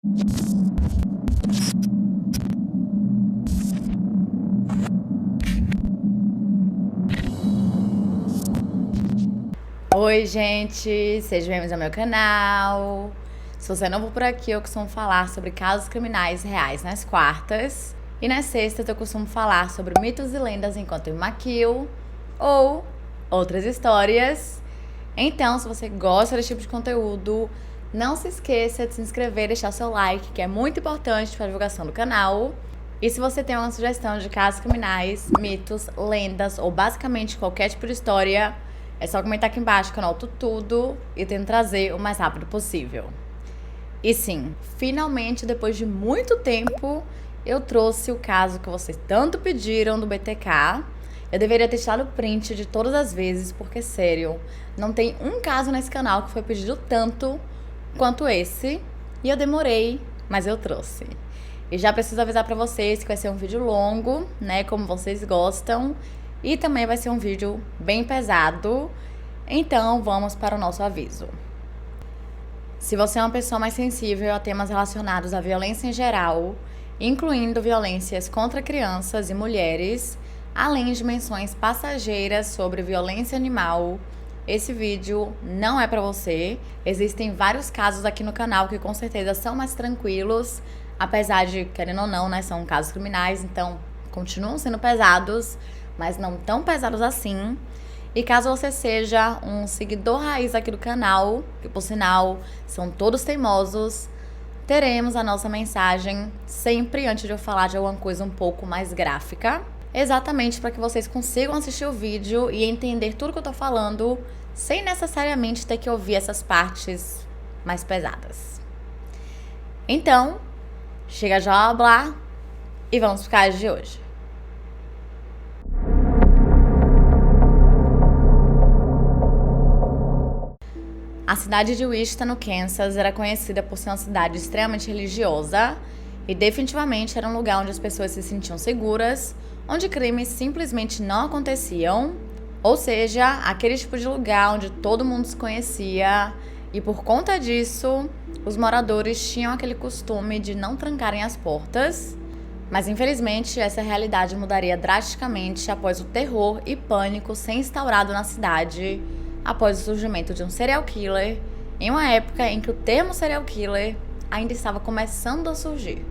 Oi, gente! Sejam bem-vindos ao meu canal. Se você é novo por aqui, eu costumo falar sobre casos criminais reais nas quartas. E nas sextas eu costumo falar sobre mitos e lendas enquanto eu me maquio ou outras histórias. Então, se você gosta desse tipo de conteúdo, não se esqueça de se inscrever e deixar seu like, que é muito importante para a divulgação do canal. E se você tem alguma sugestão de casos criminais, mitos, lendas ou basicamente qualquer tipo de história, é só comentar aqui embaixo que eu anoto tudo e tento trazer o mais rápido possível. E sim, finalmente, depois de muito tempo, eu trouxe o caso que vocês tanto pediram do BTK. Eu deveria ter tirado print de todas as vezes, porque, sério, não tem um caso nesse canal que foi pedido tanto quanto esse. E eu demorei, mas eu trouxe. E já preciso avisar pra vocês que vai ser um vídeo longo, né, como vocês gostam. E também vai ser um vídeo bem pesado, então vamos para o nosso aviso. Se você é uma pessoa mais sensível a temas relacionados à violência em geral, incluindo violências contra crianças e mulheres, além de menções passageiras sobre violência animal, esse vídeo não é para você. Existem vários casos aqui no canal que com certeza são mais tranquilos, apesar de, querendo ou não, né, são casos criminais, então continuam sendo pesados, mas não tão pesados assim. E caso você seja um seguidor raiz aqui do canal, que por sinal são todos teimosos, teremos a nossa mensagem sempre antes de eu falar de alguma coisa um pouco mais gráfica, exatamente para que vocês consigam assistir o vídeo e entender tudo que eu tô falando, sem necessariamente ter que ouvir essas partes mais pesadas. Então, chega já a blá e vamos pro caso de hoje. A cidade de Wichita, no Kansas, era conhecida por ser uma cidade extremamente religiosa e definitivamente era um lugar onde as pessoas se sentiam seguras, onde crimes simplesmente não aconteciam, ou seja, aquele tipo de lugar onde todo mundo se conhecia e por conta disso, os moradores tinham aquele costume de não trancarem as portas, mas infelizmente essa realidade mudaria drasticamente após o terror e pânico ser instaurado na cidade após o surgimento de um serial killer, em uma época em que o termo serial killer ainda estava começando a surgir.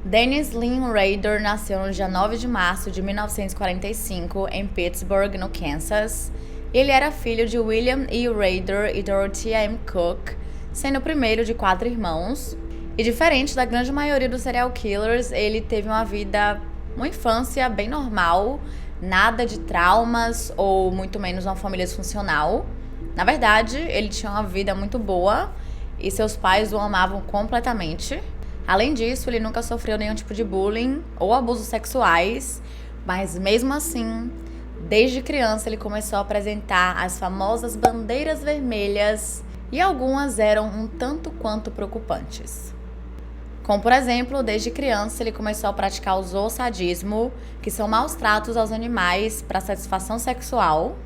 Dennis Lynn Rader nasceu no dia 9 de março de 1945 em Pittsburgh, no Kansas. Ele era filho de William E. Rader e Dorothea M. Cook, sendo o primeiro de 4 irmãos. E diferente da grande maioria dos serial killers, ele teve uma infância bem normal, nada de traumas ou muito menos uma família disfuncional. Na verdade, ele tinha uma vida muito boa e seus pais o amavam completamente. Além disso, ele nunca sofreu nenhum tipo de bullying ou abusos sexuais, mas mesmo assim, desde criança ele começou a apresentar as famosas bandeiras vermelhas e algumas eram um tanto quanto preocupantes. Como, por exemplo, desde criança ele começou a praticar o zoosadismo, que são maus tratos aos animais para satisfação sexual.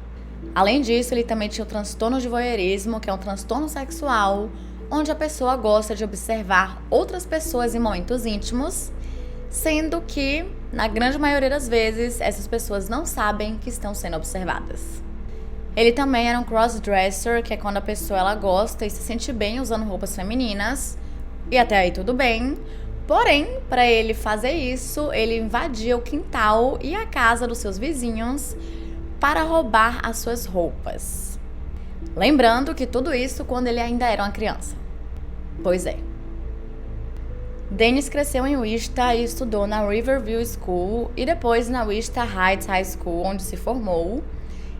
Além disso, ele também tinha o transtorno de voyeurismo, que é um transtorno sexual, onde a pessoa gosta de observar outras pessoas em momentos íntimos, sendo que, na grande maioria das vezes, essas pessoas não sabem que estão sendo observadas. Ele também era um crossdresser, que é quando a pessoa ela gosta e se sente bem usando roupas femininas, e até aí tudo bem. Porém, para ele fazer isso, ele invadia o quintal e a casa dos seus vizinhos para roubar as suas roupas. Lembrando que tudo isso quando ele ainda era uma criança. Pois é. Dennis cresceu em Wichita e estudou na Riverview School e depois na Wichita Heights High School, onde se formou.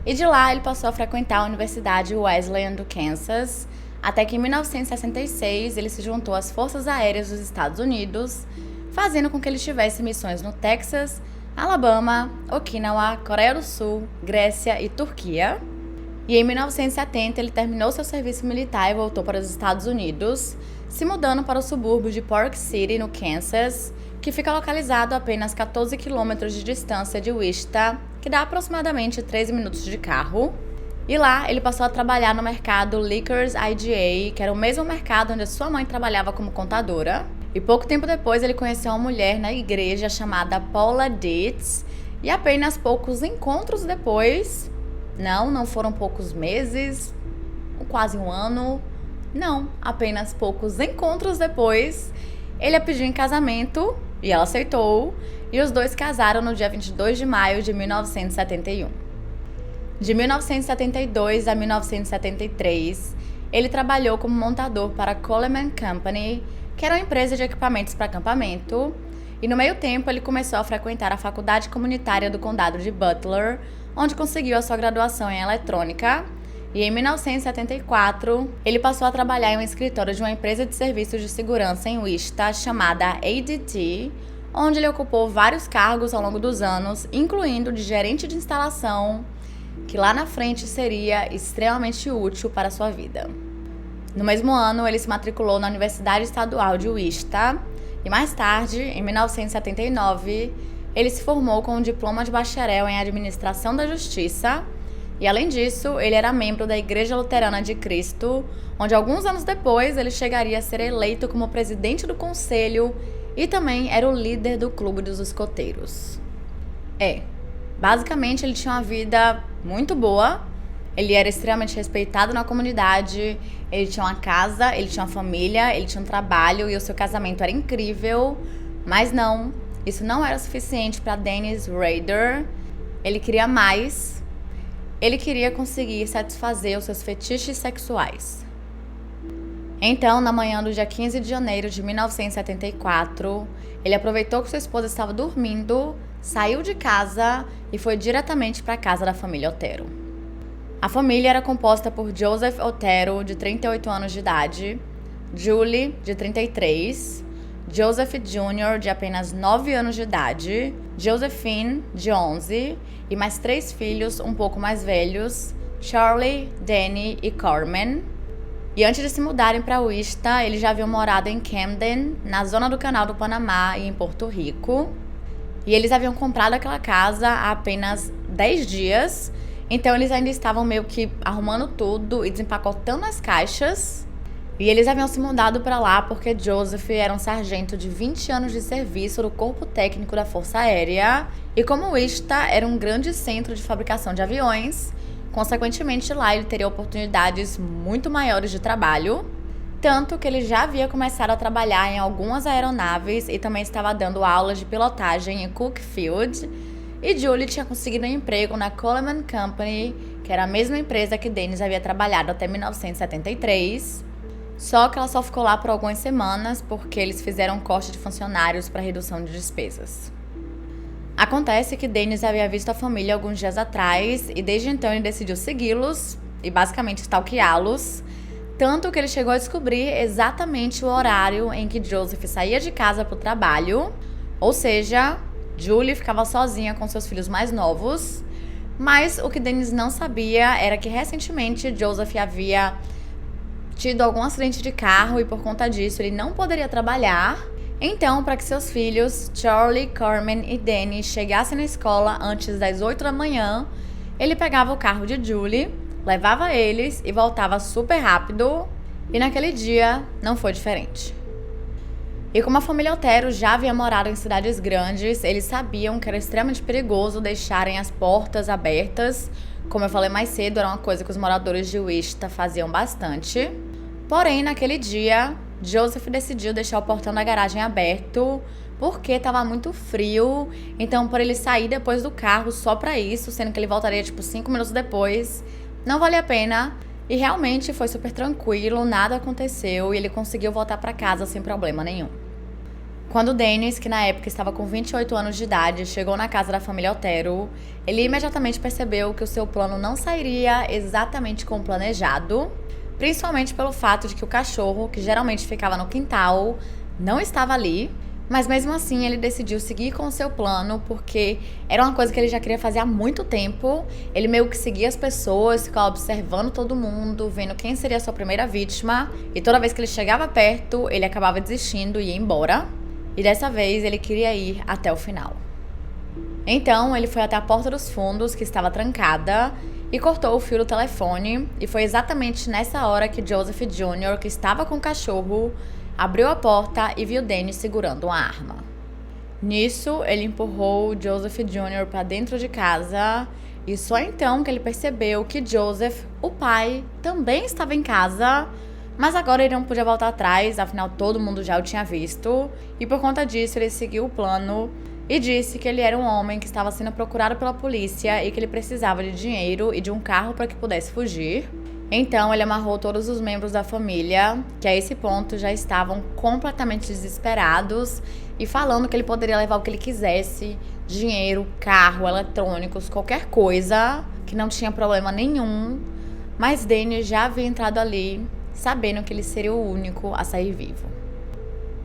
E de lá ele passou a frequentar a Universidade Wesleyan do Kansas, até que em 1966 ele se juntou às Forças Aéreas dos Estados Unidos, fazendo com que ele tivesse missões no Texas, Alabama, Okinawa, Coreia do Sul, Grécia e Turquia. E em 1970 ele terminou seu serviço militar e voltou para os Estados Unidos, se mudando para o subúrbio de Park City, no Kansas, que fica localizado a apenas 14 quilômetros de distância de Wichita, que dá aproximadamente 13 minutos de carro. E lá ele passou a trabalhar no mercado Liquors IGA, que era o mesmo mercado onde a sua mãe trabalhava como contadora. E pouco tempo depois ele conheceu uma mulher na igreja chamada Paula Dietz. E apenas poucos encontros depois, não foram poucos meses, quase um ano, não, apenas poucos encontros depois, ele a pediu em casamento e ela aceitou. E os dois casaram no dia 22 de maio de 1971. De 1972 a 1973, ele trabalhou como montador para a Coleman Company, que era uma empresa de equipamentos para acampamento, e no meio tempo ele começou a frequentar a faculdade comunitária do condado de Butler, onde conseguiu a sua graduação em eletrônica, e em 1974 ele passou a trabalhar em um escritório de uma empresa de serviços de segurança em Wichita chamada ADT, onde ele ocupou vários cargos ao longo dos anos, incluindo de gerente de instalação, que lá na frente seria extremamente útil para a sua vida. No mesmo ano, ele se matriculou na Universidade Estadual de Wichita e mais tarde, em 1979, ele se formou com um diploma de bacharel em Administração da Justiça e, além disso, ele era membro da Igreja Luterana de Cristo, onde alguns anos depois ele chegaria a ser eleito como presidente do conselho e também era o líder do Clube dos Escoteiros. Basicamente ele tinha uma vida muito boa, ele era extremamente respeitado na comunidade, ele tinha uma casa, ele tinha uma família, ele tinha um trabalho e o seu casamento era incrível, mas não, isso não era suficiente para Dennis Rader. Ele queria mais, ele queria conseguir satisfazer os seus fetiches sexuais. Então, na manhã do dia 15 de janeiro de 1974, ele aproveitou que sua esposa estava dormindo, saiu de casa e foi diretamente para a casa da família Otero. A família era composta por Joseph Otero, de 38 anos de idade, Julie, de 33, Joseph Jr., de apenas 9 anos de idade, Josephine, de 11, e mais 3 filhos um pouco mais velhos, Charlie, Danny e Carmen. E antes de se mudarem para Wichita, eles já haviam morado em Camden, na zona do Canal do Panamá e em Porto Rico. E eles haviam comprado aquela casa há apenas 10 dias, então eles ainda estavam meio que arrumando tudo e desempacotando as caixas. E eles haviam se mudado para lá porque Joseph era um sargento de 20 anos de serviço do Corpo Técnico da Força Aérea. E como Wichita era um grande centro de fabricação de aviões, consequentemente lá ele teria oportunidades muito maiores de trabalho. Tanto que ele já havia começado a trabalhar em algumas aeronaves e também estava dando aulas de pilotagem em Cookfield. E Julie tinha conseguido um emprego na Coleman Company, que era a mesma empresa que Dennis havia trabalhado até 1973. Só que ela só ficou lá por algumas semanas porque eles fizeram um corte de funcionários para redução de despesas. Acontece que Dennis havia visto a família alguns dias atrás e desde então ele decidiu segui-los e basicamente stalkeá-los. Tanto que ele chegou a descobrir exatamente o horário em que Joseph saía de casa para o trabalho, ou seja, Julie ficava sozinha com seus filhos mais novos, mas o que Dennis não sabia era que recentemente Joseph havia tido algum acidente de carro e por conta disso ele não poderia trabalhar. Então, para que seus filhos, Charlie, Carmen e Danny, chegassem na escola antes das 8 da manhã, ele pegava o carro de Julie, levava eles e voltava super rápido, e naquele dia não foi diferente. E como a família Otero já havia morado em cidades grandes, eles sabiam que era extremamente perigoso deixarem as portas abertas. Como eu falei mais cedo, era uma coisa que os moradores de Wichita faziam bastante. Porém, naquele dia, Joseph decidiu deixar o portão da garagem aberto porque estava muito frio. Então, por ele sair depois do carro só para isso, sendo que ele voltaria 5 minutos depois, não valia a pena. E realmente foi super tranquilo, nada aconteceu e ele conseguiu voltar para casa sem problema nenhum. Quando Dennis, que na época estava com 28 anos de idade, chegou na casa da família Otero, ele imediatamente percebeu que o seu plano não sairia exatamente como planejado, principalmente pelo fato de que o cachorro, que geralmente ficava no quintal, não estava ali. Mas mesmo assim ele decidiu seguir com o seu plano porque era uma coisa que ele já queria fazer há muito tempo. Ele meio que seguia as pessoas, ficava observando todo mundo, vendo quem seria a sua primeira vítima. E toda vez que ele chegava perto, ele acabava desistindo e ia embora. E dessa vez ele queria ir até o final. Então ele foi até a porta dos fundos, que estava trancada, e cortou o fio do telefone, e foi exatamente nessa hora que Joseph Jr., que estava com o cachorro, abriu a porta e viu Danny segurando uma arma. Nisso, ele empurrou Joseph Jr. para dentro de casa e só então que ele percebeu que Joseph, o pai, também estava em casa, mas agora ele não podia voltar atrás, afinal todo mundo já o tinha visto, e por conta disso ele seguiu o plano e disse que ele era um homem que estava sendo procurado pela polícia e que ele precisava de dinheiro e de um carro para que pudesse fugir. Então ele amarrou todos os membros da família, que a esse ponto já estavam completamente desesperados e falando que ele poderia levar o que ele quisesse, dinheiro, carro, eletrônicos, qualquer coisa, que não tinha problema nenhum. Mas Danny já havia entrado ali, sabendo que ele seria o único a sair vivo.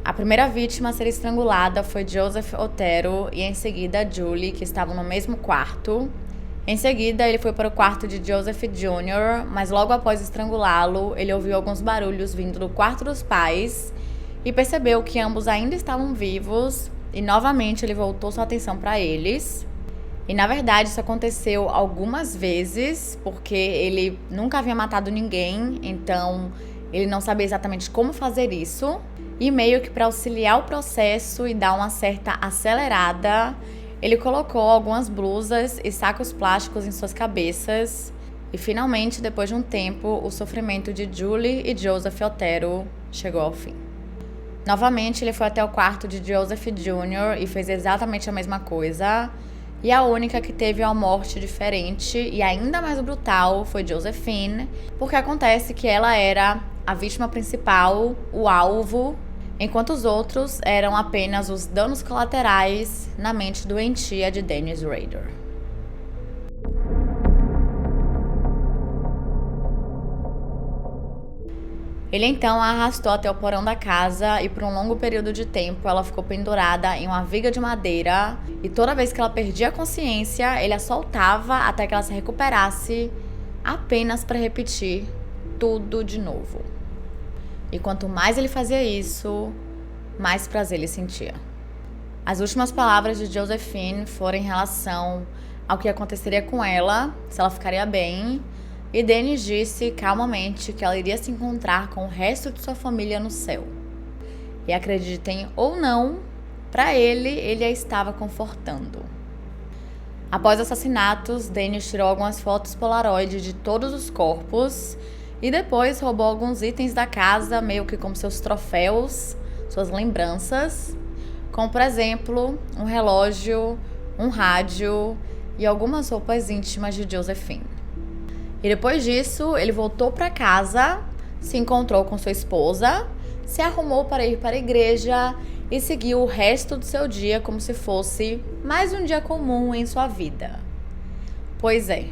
A primeira vítima a ser estrangulada foi Joseph Otero e em seguida Julie, que estavam no mesmo quarto. Em seguida, ele foi para o quarto de Joseph Jr., mas logo após estrangulá-lo, ele ouviu alguns barulhos vindo do quarto dos pais e percebeu que ambos ainda estavam vivos e novamente ele voltou sua atenção para eles. E na verdade isso aconteceu algumas vezes, porque ele nunca havia matado ninguém, então ele não sabia exatamente como fazer isso. E meio que para auxiliar o processo e dar uma certa acelerada, ele colocou algumas blusas e sacos plásticos em suas cabeças. E finalmente, depois de um tempo, o sofrimento de Julie e Joseph Otero chegou ao fim. Novamente, ele foi até o quarto de Joseph Jr. e fez exatamente a mesma coisa. E a única que teve uma morte diferente e ainda mais brutal foi Josephine, porque acontece que ela era a vítima principal, o alvo, enquanto os outros eram apenas os danos colaterais na mente doentia de Dennis Rader. Ele então a arrastou até o porão da casa e por um longo período de tempo ela ficou pendurada em uma viga de madeira e toda vez que ela perdia a consciência, ele a soltava até que ela se recuperasse, apenas para repetir tudo de novo. E quanto mais ele fazia isso, mais prazer ele sentia. As últimas palavras de Josephine foram em relação ao que aconteceria com ela, se ela ficaria bem, e Dennis disse calmamente que ela iria se encontrar com o resto de sua família no céu. E acreditem ou não, para ele a estava confortando. Após assassinatos, Dennis tirou algumas fotos Polaroid de todos os corpos e depois roubou alguns itens da casa, meio que como seus troféus, suas lembranças, como por exemplo, um relógio, um rádio e algumas roupas íntimas de Josephine. E depois disso, ele voltou para casa, se encontrou com sua esposa, se arrumou para ir para a igreja e seguiu o resto do seu dia como se fosse mais um dia comum em sua vida. Pois é.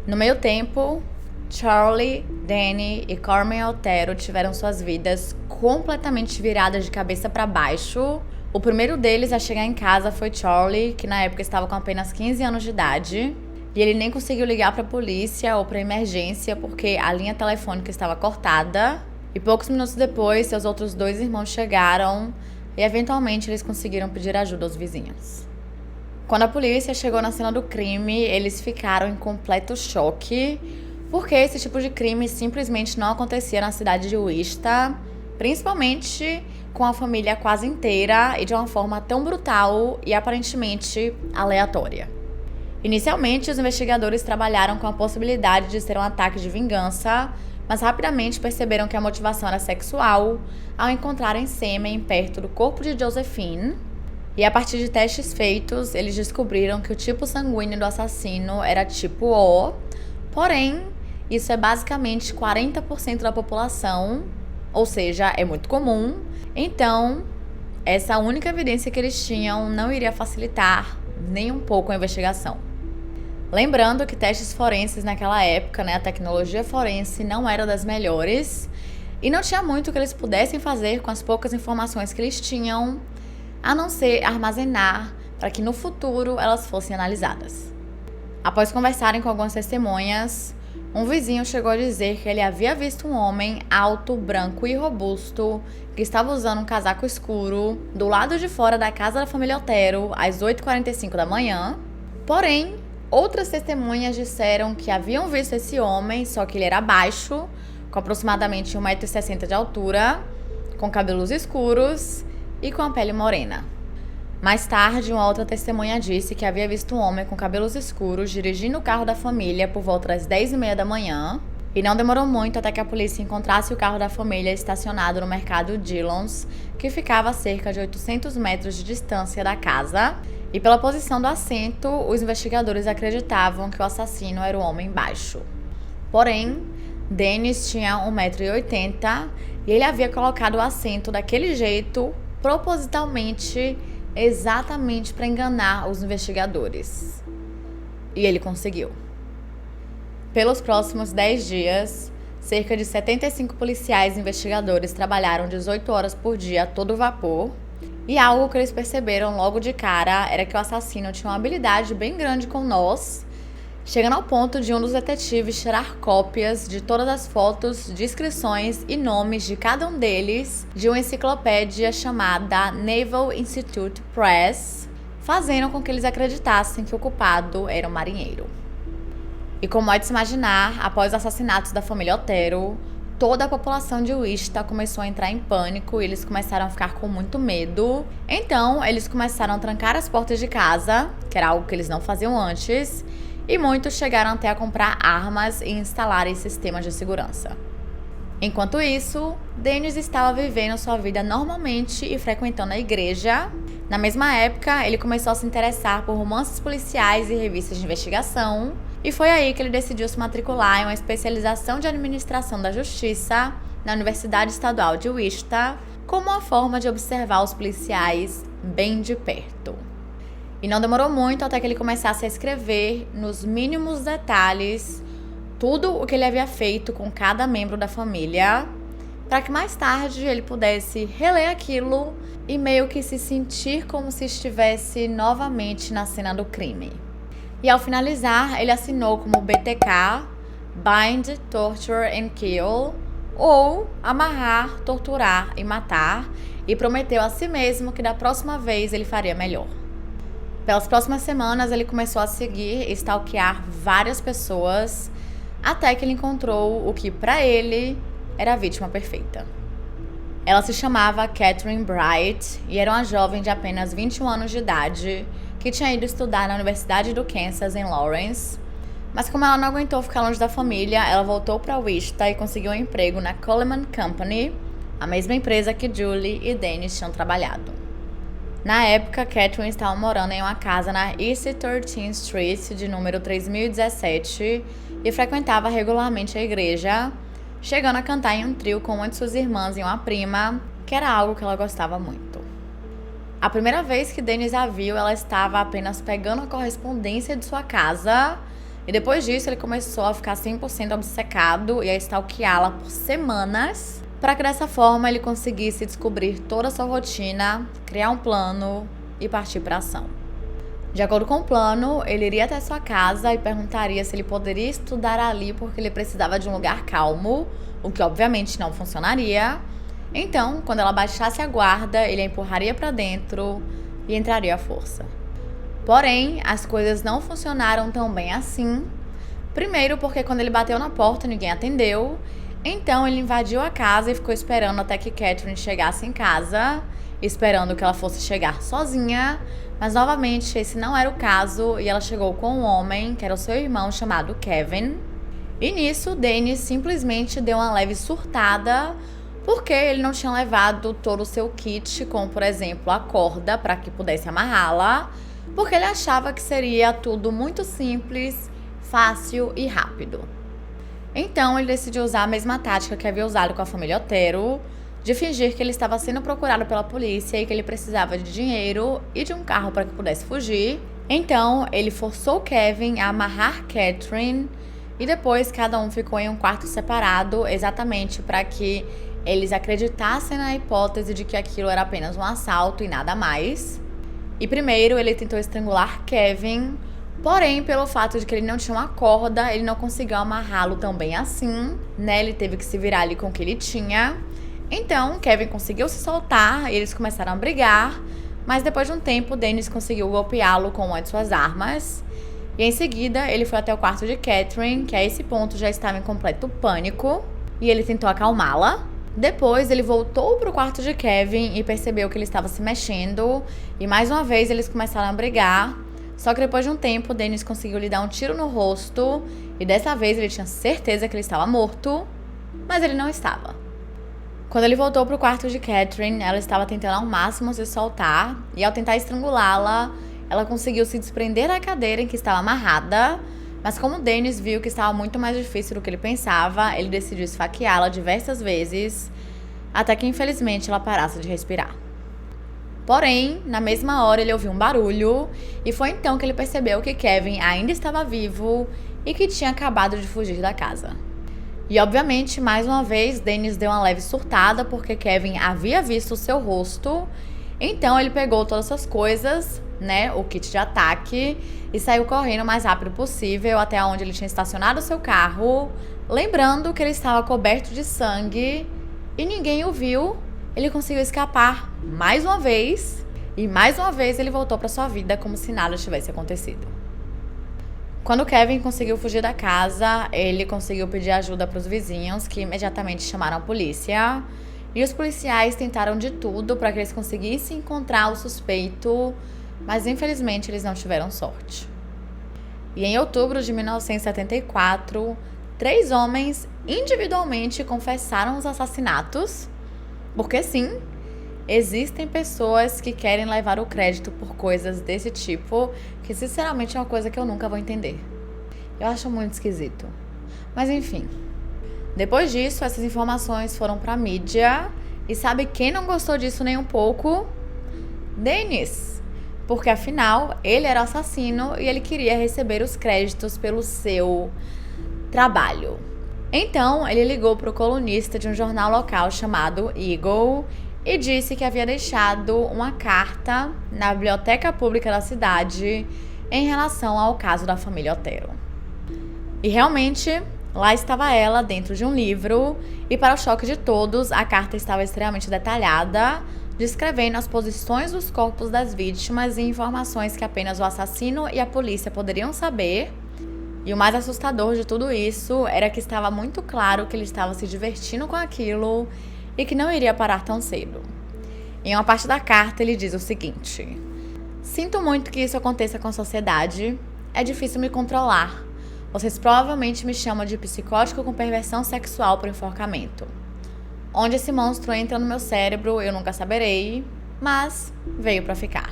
No meio tempo, Charlie, Danny e Carmen Otero tiveram suas vidas completamente viradas de cabeça para baixo. O primeiro deles a chegar em casa foi Charlie, que na época estava com apenas 15 anos de idade. E ele nem conseguiu ligar para a polícia ou para emergência porque a linha telefônica estava cortada. E poucos minutos depois, seus outros dois irmãos chegaram e eventualmente eles conseguiram pedir ajuda aos vizinhos. Quando a polícia chegou na cena do crime, eles ficaram em completo choque, porque esse tipo de crime simplesmente não acontecia na cidade de Wichita, principalmente com a família quase inteira e de uma forma tão brutal e aparentemente aleatória. Inicialmente, os investigadores trabalharam com a possibilidade de ser um ataque de vingança, mas rapidamente perceberam que a motivação era sexual ao encontrarem sêmen perto do corpo de Josephine. E a partir de testes feitos, eles descobriram que o tipo sanguíneo do assassino era tipo O, porém, isso é basicamente 40% da população, ou seja, é muito comum. Então, essa única evidência que eles tinham não iria facilitar nem um pouco a investigação. Lembrando que testes forenses naquela época, a tecnologia forense não era das melhores e não tinha muito que eles pudessem fazer com as poucas informações que eles tinham, a não ser armazenar para que no futuro elas fossem analisadas. Após conversarem com algumas testemunhas, um vizinho chegou a dizer que ele havia visto um homem alto, branco e robusto que estava usando um casaco escuro do lado de fora da casa da família Otero às 8h45 da manhã, porém, Outras testemunhas disseram que haviam visto esse homem, só que ele era baixo, com aproximadamente 1,60 m de altura, com cabelos escuros e com a pele morena. Mais tarde, uma outra testemunha disse que havia visto um homem com cabelos escuros dirigindo o carro da família por volta das 10h30 da manhã, e não demorou muito até que a polícia encontrasse o carro da família estacionado no mercado Dillons, que ficava a cerca de 800 metros de distância da casa, e pela posição do assento, os investigadores acreditavam que o assassino era o homem baixo. Porém, Dennis tinha 1,80 m e ele havia colocado o assento daquele jeito, propositalmente, exatamente para enganar os investigadores. E ele conseguiu. Pelos próximos 10 dias, cerca de 75 policiais e investigadores trabalharam 18 horas por dia a todo vapor, e algo que eles perceberam logo de cara era que o assassino tinha uma habilidade bem grande com nós, chegando ao ponto de um dos detetives tirar cópias de todas as fotos, descrições e nomes de cada um deles de uma enciclopédia chamada Naval Institute Press, fazendo com que eles acreditassem que o culpado era um marinheiro. E como é de se imaginar, após os assassinatos da família Otero, toda a população de Wichita começou a entrar em pânico e eles começaram a ficar com muito medo. Então, eles começaram a trancar as portas de casa, que era algo que eles não faziam antes, e muitos chegaram até a comprar armas e instalarem sistemas de segurança. Enquanto isso, Dennis estava vivendo sua vida normalmente e frequentando a igreja. Na mesma época, ele começou a se interessar por romances policiais e revistas de investigação, e foi aí que ele decidiu se matricular em uma especialização de administração da justiça na Universidade Estadual de Wichita, como uma forma de observar os policiais bem de perto. E não demorou muito até que ele começasse a escrever, nos mínimos detalhes, tudo o que ele havia feito com cada membro da família, para que mais tarde ele pudesse reler aquilo e meio que se sentir como se estivesse novamente na cena do crime. E ao finalizar, ele assinou como BTK, Bind, Torture and Kill, ou amarrar, torturar e matar, e prometeu a si mesmo que da próxima vez ele faria melhor. Pelas próximas semanas, ele começou a seguir e stalkear várias pessoas, até que ele encontrou o que, para ele, era a vítima perfeita. Ela se chamava Catherine Bright e era uma jovem de apenas 21 anos de idade que tinha ido estudar na Universidade do Kansas, em Lawrence. Mas como ela não aguentou ficar longe da família, ela voltou para Wichita e conseguiu um emprego na Coleman Company, a mesma empresa que Julie e Dennis tinham trabalhado. Na época, Catherine estava morando em uma casa na East 13th Street, de número 3017, e frequentava regularmente a igreja, chegando a cantar em um trio com uma de suas irmãs e uma prima, que era algo que ela gostava muito. A primeira vez que Dennis a viu, ela estava apenas pegando a correspondência de sua casa, e depois disso ele começou a ficar 100% obcecado e a stalkeá-la por semanas, para que dessa forma ele conseguisse descobrir toda a sua rotina, criar um plano e partir para a ação. De acordo com o plano, ele iria até sua casa e perguntaria se ele poderia estudar ali porque ele precisava de um lugar calmo, o que obviamente não funcionaria. Então, quando ela baixasse a guarda, ele a empurraria para dentro e entraria à força. Porém, as coisas não funcionaram tão bem assim. Primeiro porque quando ele bateu na porta, ninguém atendeu. Então, ele invadiu a casa e ficou esperando até que Catherine chegasse em casa, esperando que ela fosse chegar sozinha. Mas, novamente, esse não era o caso e ela chegou com um homem, que era o seu irmão, chamado Kevin. E nisso, Dennis simplesmente deu uma leve surtada, porque ele não tinha levado todo o seu kit, como, por exemplo, a corda para que pudesse amarrá-la, porque ele achava que seria tudo muito simples, fácil e rápido. Então, ele decidiu usar a mesma tática que havia usado com a família Otero, de fingir que ele estava sendo procurado pela polícia e que ele precisava de dinheiro e de um carro para que pudesse fugir. Então, ele forçou Kevin a amarrar Catherine e depois cada um ficou em um quarto separado, exatamente para que eles acreditassem na hipótese de que aquilo era apenas um assalto e nada mais. E primeiro ele tentou estrangular Kevin, porém pelo fato de que ele não tinha uma corda, ele não conseguiu amarrá-lo tão bem assim, né? Ele teve que se virar ali com o que ele tinha. Então Kevin conseguiu se soltar e eles começaram a brigar, mas depois de um tempo Dennis conseguiu golpeá-lo com uma de suas armas. E em seguida, ele foi até o quarto de Catherine, que a esse ponto já estava em completo pânico, e ele tentou acalmá-la. Depois, ele voltou pro quarto de Kevin e percebeu que ele estava se mexendo, e mais uma vez eles começaram a brigar. Só que depois de um tempo, Dennis conseguiu lhe dar um tiro no rosto, e dessa vez ele tinha certeza que ele estava morto, mas ele não estava. Quando ele voltou pro quarto de Catherine, ela estava tentando ao máximo se soltar, e ao tentar estrangulá-la, ela conseguiu se desprender da cadeira em que estava amarrada, mas como Dennis viu que estava muito mais difícil do que ele pensava, ele decidiu esfaqueá-la diversas vezes, até que infelizmente ela parasse de respirar. Porém, na mesma hora ele ouviu um barulho, e foi então que ele percebeu que Kevin ainda estava vivo e que tinha acabado de fugir da casa. E obviamente, mais uma vez, Dennis deu uma leve surtada porque Kevin havia visto o seu rosto. Então ele pegou todas essas coisas, o kit de ataque, e saiu correndo o mais rápido possível até onde ele tinha estacionado o seu carro, lembrando que ele estava coberto de sangue e ninguém o viu. Ele conseguiu escapar mais uma vez, e mais uma vez ele voltou para sua vida como se nada tivesse acontecido. Quando Kevin conseguiu fugir da casa, ele conseguiu pedir ajuda para os vizinhos, que imediatamente chamaram a polícia. E os policiais tentaram de tudo para que eles conseguissem encontrar o suspeito, mas infelizmente eles não tiveram sorte. E em outubro de 1974, 3 homens individualmente confessaram os assassinatos, porque sim, existem pessoas que querem levar o crédito por coisas desse tipo, que sinceramente é uma coisa que eu nunca vou entender. Eu acho muito esquisito. Mas enfim. Depois disso, essas informações foram pra mídia. E sabe quem não gostou disso nem um pouco? Dennis. Porque afinal, ele era o assassino e ele queria receber os créditos pelo seu trabalho. Então, ele ligou pro colunista de um jornal local chamado Eagle e disse que havia deixado uma carta na biblioteca pública da cidade em relação ao caso da família Otero. E realmente, lá estava ela dentro de um livro, e para o choque de todos, a carta estava extremamente detalhada, descrevendo as posições dos corpos das vítimas e informações que apenas o assassino e a polícia poderiam saber. E o mais assustador de tudo isso era que estava muito claro que ele estava se divertindo com aquilo e que não iria parar tão cedo. Em uma parte da carta, ele diz o seguinte: "Sinto muito que isso aconteça com a sociedade. É difícil me controlar. Vocês provavelmente me chamam de psicótico com perversão sexual por enforcamento. Onde esse monstro entra no meu cérebro, eu nunca saberei, mas veio pra ficar.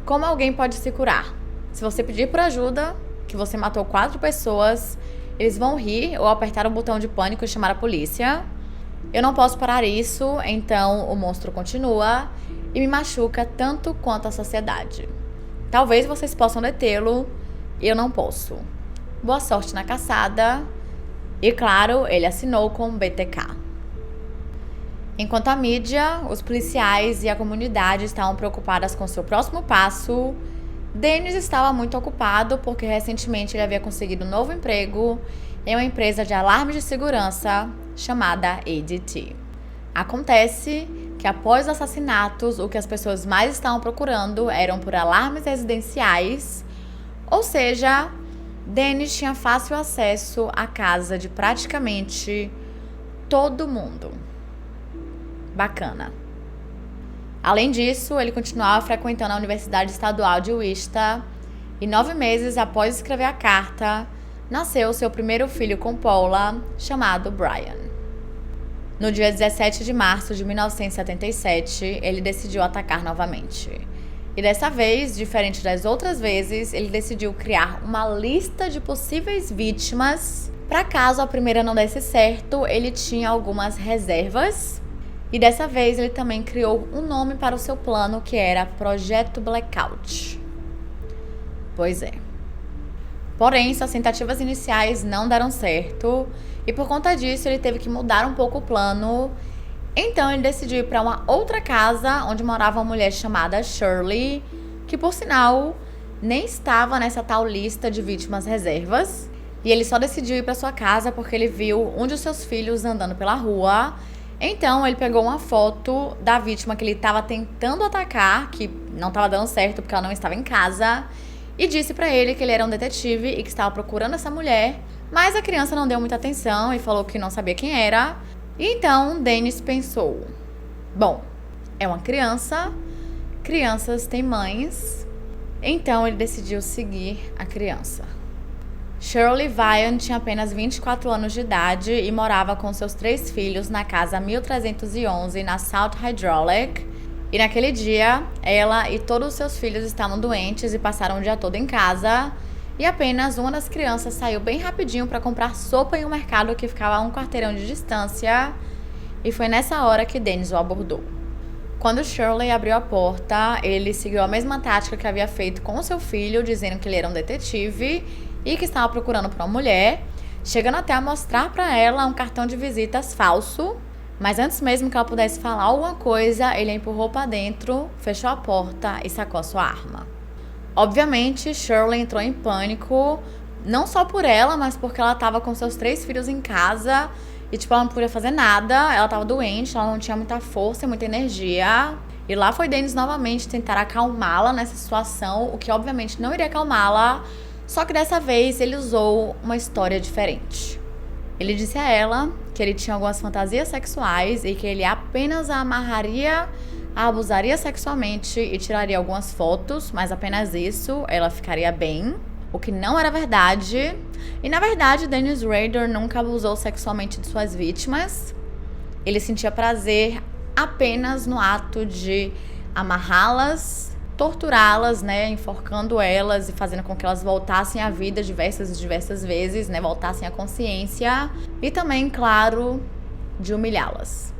Como alguém pode se curar? Se você pedir por ajuda, que você matou 4 pessoas, eles vão rir ou apertar o botão de pânico e chamar a polícia. Eu não posso parar isso, então o monstro continua e me machuca tanto quanto a sociedade. Talvez vocês possam detê-lo, eu não posso. Boa sorte na caçada." E claro, ele assinou com BTK. Enquanto a mídia, os policiais e a comunidade estavam preocupadas com seu próximo passo, Dennis estava muito ocupado porque recentemente ele havia conseguido um novo emprego em uma empresa de alarme de segurança chamada ADT. Acontece que após os assassinatos, o que as pessoas mais estavam procurando eram por alarmes residenciais, ou seja, Dennis tinha fácil acesso à casa de praticamente todo mundo. Bacana. Além disso, ele continuava frequentando a Universidade Estadual de Wichita e 9 meses após escrever a carta, nasceu seu primeiro filho com Paula, chamado Brian. No dia 17 de março de 1977, ele decidiu atacar novamente. E dessa vez, diferente das outras vezes, ele decidiu criar uma lista de possíveis vítimas. Para caso a primeira não desse certo, ele tinha algumas reservas. E dessa vez ele também criou um nome para o seu plano, que era Projeto Blackout. Pois é. Porém, suas tentativas iniciais não deram certo, e por conta disso ele teve que mudar um pouco o plano. Então ele decidiu ir para uma outra casa onde morava uma mulher chamada Shirley, que por sinal nem estava nessa tal lista de vítimas reservas. E ele só decidiu ir para sua casa porque ele viu um de seus filhos andando pela rua. Então ele pegou uma foto da vítima que ele estava tentando atacar, que não estava dando certo porque ela não estava em casa, e disse pra ele que ele era um detetive e que estava procurando essa mulher, mas a criança não deu muita atenção e falou que não sabia quem era. E então Dennis pensou: bom, é uma criança, crianças têm mães, então ele decidiu seguir a criança. Shirley Vian tinha apenas 24 anos de idade e morava com seus 3 filhos na casa 1311 na South Hydraulic. E naquele dia, ela e todos os seus filhos estavam doentes e passaram o dia todo em casa. E apenas uma das crianças saiu bem rapidinho para comprar sopa em um mercado que ficava a um quarteirão de distância. E foi nessa hora que Dennis o abordou. Quando Shirley abriu a porta, ele seguiu a mesma tática que havia feito com o seu filho, dizendo que ele era um detetive e que estava procurando por uma mulher, chegando até a mostrar para ela um cartão de visitas falso. Mas antes mesmo que ela pudesse falar alguma coisa, ele a empurrou para dentro, fechou a porta e sacou a sua arma. Obviamente, Shirley entrou em pânico, não só por ela, mas porque ela estava com seus 3 filhos em casa e, ela não podia fazer nada, ela estava doente, ela não tinha muita força e muita energia. E lá foi Dennis novamente tentar acalmá-la nessa situação, o que obviamente não iria acalmá-la, só que dessa vez ele usou uma história diferente. Ele disse a ela que ele tinha algumas fantasias sexuais e que ele apenas a amarraria, a abusaria sexualmente e tiraria algumas fotos, mas apenas isso, ela ficaria bem, o que não era verdade. E na verdade, Dennis Rader nunca abusou sexualmente de suas vítimas. Ele sentia prazer apenas no ato de amarrá-las, torturá-las, enforcando elas e fazendo com que elas voltassem à vida diversas vezes, voltassem à consciência e também, claro, de humilhá-las.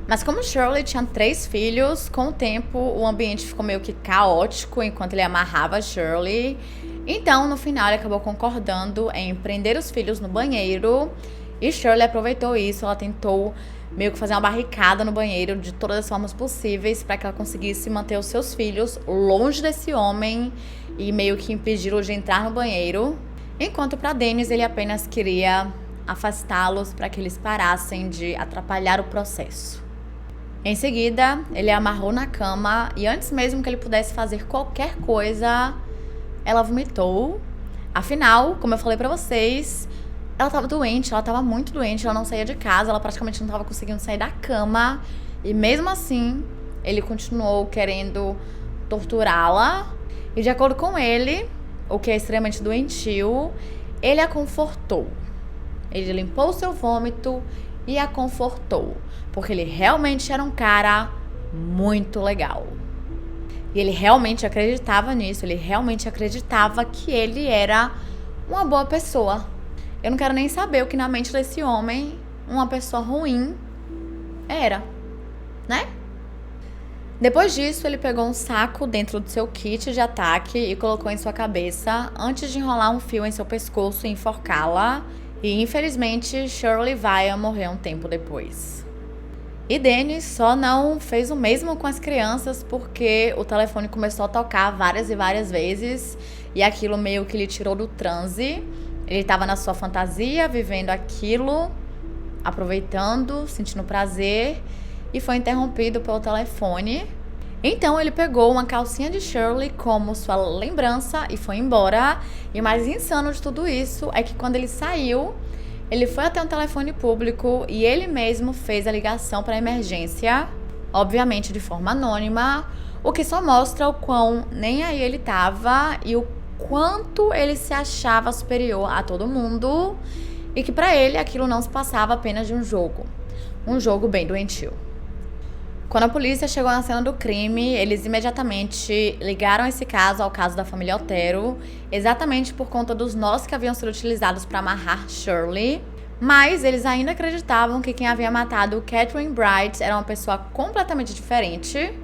Mas como Shirley tinha 3 filhos, com o tempo o ambiente ficou meio que caótico enquanto ele amarrava Shirley. Então, no final, ele acabou concordando em prender os filhos no banheiro e Shirley aproveitou isso, ela tentou meio que fazer uma barricada no banheiro de todas as formas possíveis para que ela conseguisse manter os seus filhos longe desse homem e meio que impedi-los de entrar no banheiro. Enquanto para Dennis, ele apenas queria afastá-los para que eles parassem de atrapalhar o processo. Em seguida, ele a amarrou na cama e antes mesmo que ele pudesse fazer qualquer coisa, ela vomitou. Afinal, como eu falei para vocês, ela estava doente, ela estava muito doente, ela não saía de casa, ela praticamente não estava conseguindo sair da cama. E mesmo assim, ele continuou querendo torturá-la. E de acordo com ele, o que é extremamente doentio, ele a confortou. Ele limpou o seu vômito e a confortou. Porque ele realmente era um cara muito legal. E ele realmente acreditava nisso, ele realmente acreditava que ele era uma boa pessoa. Eu não quero nem saber o que na mente desse homem uma pessoa ruim era, Depois disso, ele pegou um saco dentro do seu kit de ataque e colocou em sua cabeça antes de enrolar um fio em seu pescoço e enforcá-la. E infelizmente, Shirley Vian morreu um tempo depois. E Dennis só não fez o mesmo com as crianças porque o telefone começou a tocar várias e várias vezes e aquilo meio que lhe tirou do transe. Ele estava na sua fantasia, vivendo aquilo, aproveitando, sentindo prazer e foi interrompido pelo telefone. Então ele pegou uma calcinha de Shirley como sua lembrança e foi embora. E o mais insano de tudo isso é que quando ele saiu, ele foi até um telefone público e ele mesmo fez a ligação para a emergência, obviamente de forma anônima, o que só mostra o quão nem aí ele estava e o quanto ele se achava superior a todo mundo e que para ele aquilo não se passava apenas de um jogo bem doentio. Quando a polícia chegou na cena do crime, eles imediatamente ligaram esse caso ao caso da família Otero, exatamente por conta dos nós que haviam sido utilizados para amarrar Shirley, mas eles ainda acreditavam que quem havia matado Catherine Bright era uma pessoa completamente diferente.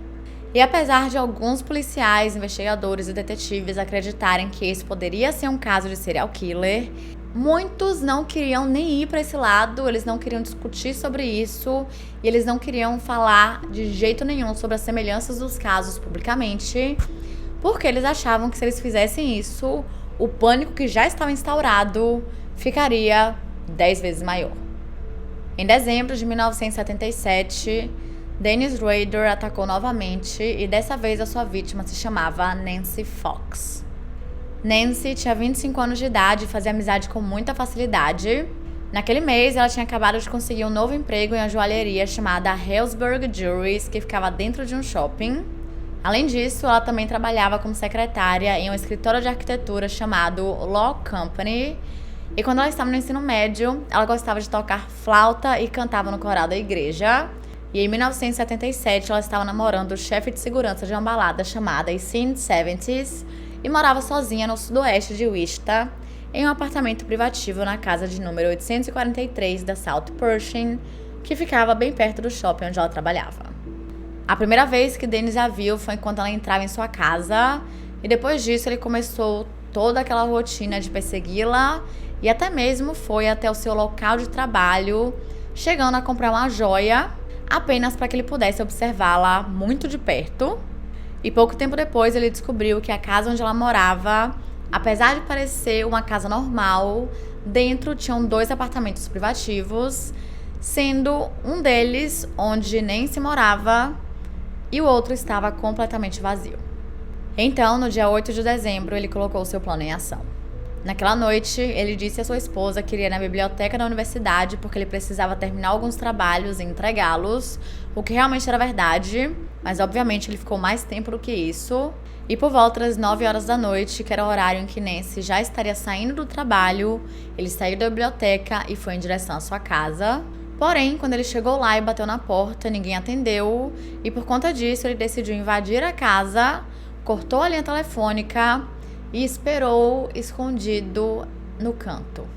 E apesar de alguns policiais, investigadores e detetives acreditarem que esse poderia ser um caso de serial killer, muitos não queriam nem ir para esse lado, eles não queriam discutir sobre isso e eles não queriam falar de jeito nenhum sobre as semelhanças dos casos publicamente, porque eles achavam que se eles fizessem isso, o pânico que já estava instaurado ficaria 10 vezes maior. Em dezembro de 1977, Dennis Rader atacou novamente e dessa vez a sua vítima se chamava Nancy Fox. Nancy tinha 25 anos de idade e fazia amizade com muita facilidade. Naquele mês, ela tinha acabado de conseguir um novo emprego em uma joalheria chamada Hillsburg Jewelries, que ficava dentro de um shopping. Além disso, ela também trabalhava como secretária em um escritório de arquitetura chamado Law Company. E quando ela estava no ensino médio, ela gostava de tocar flauta e cantava no coral da igreja. E em 1977, ela estava namorando o chefe de segurança de uma balada chamada Sin 70s e morava sozinha no sudoeste de Wichita, em um apartamento privativo na casa de número 843 da South Pershing, que ficava bem perto do shopping onde ela trabalhava. A primeira vez que Dennis a viu foi enquanto ela entrava em sua casa, e depois disso ele começou toda aquela rotina de persegui-la e até mesmo foi até o seu local de trabalho, chegando a comprar uma joia apenas para que ele pudesse observá-la muito de perto. E pouco tempo depois ele descobriu que a casa onde ela morava, apesar de parecer uma casa normal, dentro tinham 2 apartamentos privativos, sendo um deles onde Nancy morava e o outro estava completamente vazio. Então, no dia 8 de dezembro, ele colocou seu plano em ação. Naquela noite, ele disse à sua esposa que iria na biblioteca da universidade porque ele precisava terminar alguns trabalhos e entregá-los, o que realmente era verdade, mas obviamente ele ficou mais tempo do que isso. E por volta das 9 horas da noite, que era o horário em que Nancy já estaria saindo do trabalho, ele saiu da biblioteca e foi em direção à sua casa. Porém, quando ele chegou lá e bateu na porta, ninguém atendeu, e por conta disso ele decidiu invadir a casa, cortou a linha telefônica e esperou escondido no canto.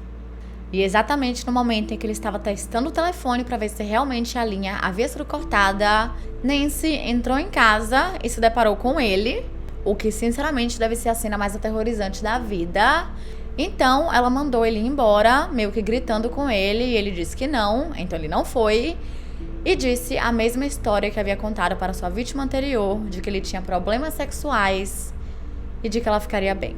E exatamente no momento em que ele estava testando o telefone para ver se realmente a linha havia sido cortada, Nancy entrou em casa e se deparou com ele, o que sinceramente deve ser a cena mais aterrorizante da vida. Então, ela mandou ele ir embora, meio que gritando com ele, e ele disse que não, então ele não foi. E disse a mesma história que havia contado para sua vítima anterior, de que ele tinha problemas sexuais e de que ela ficaria bem.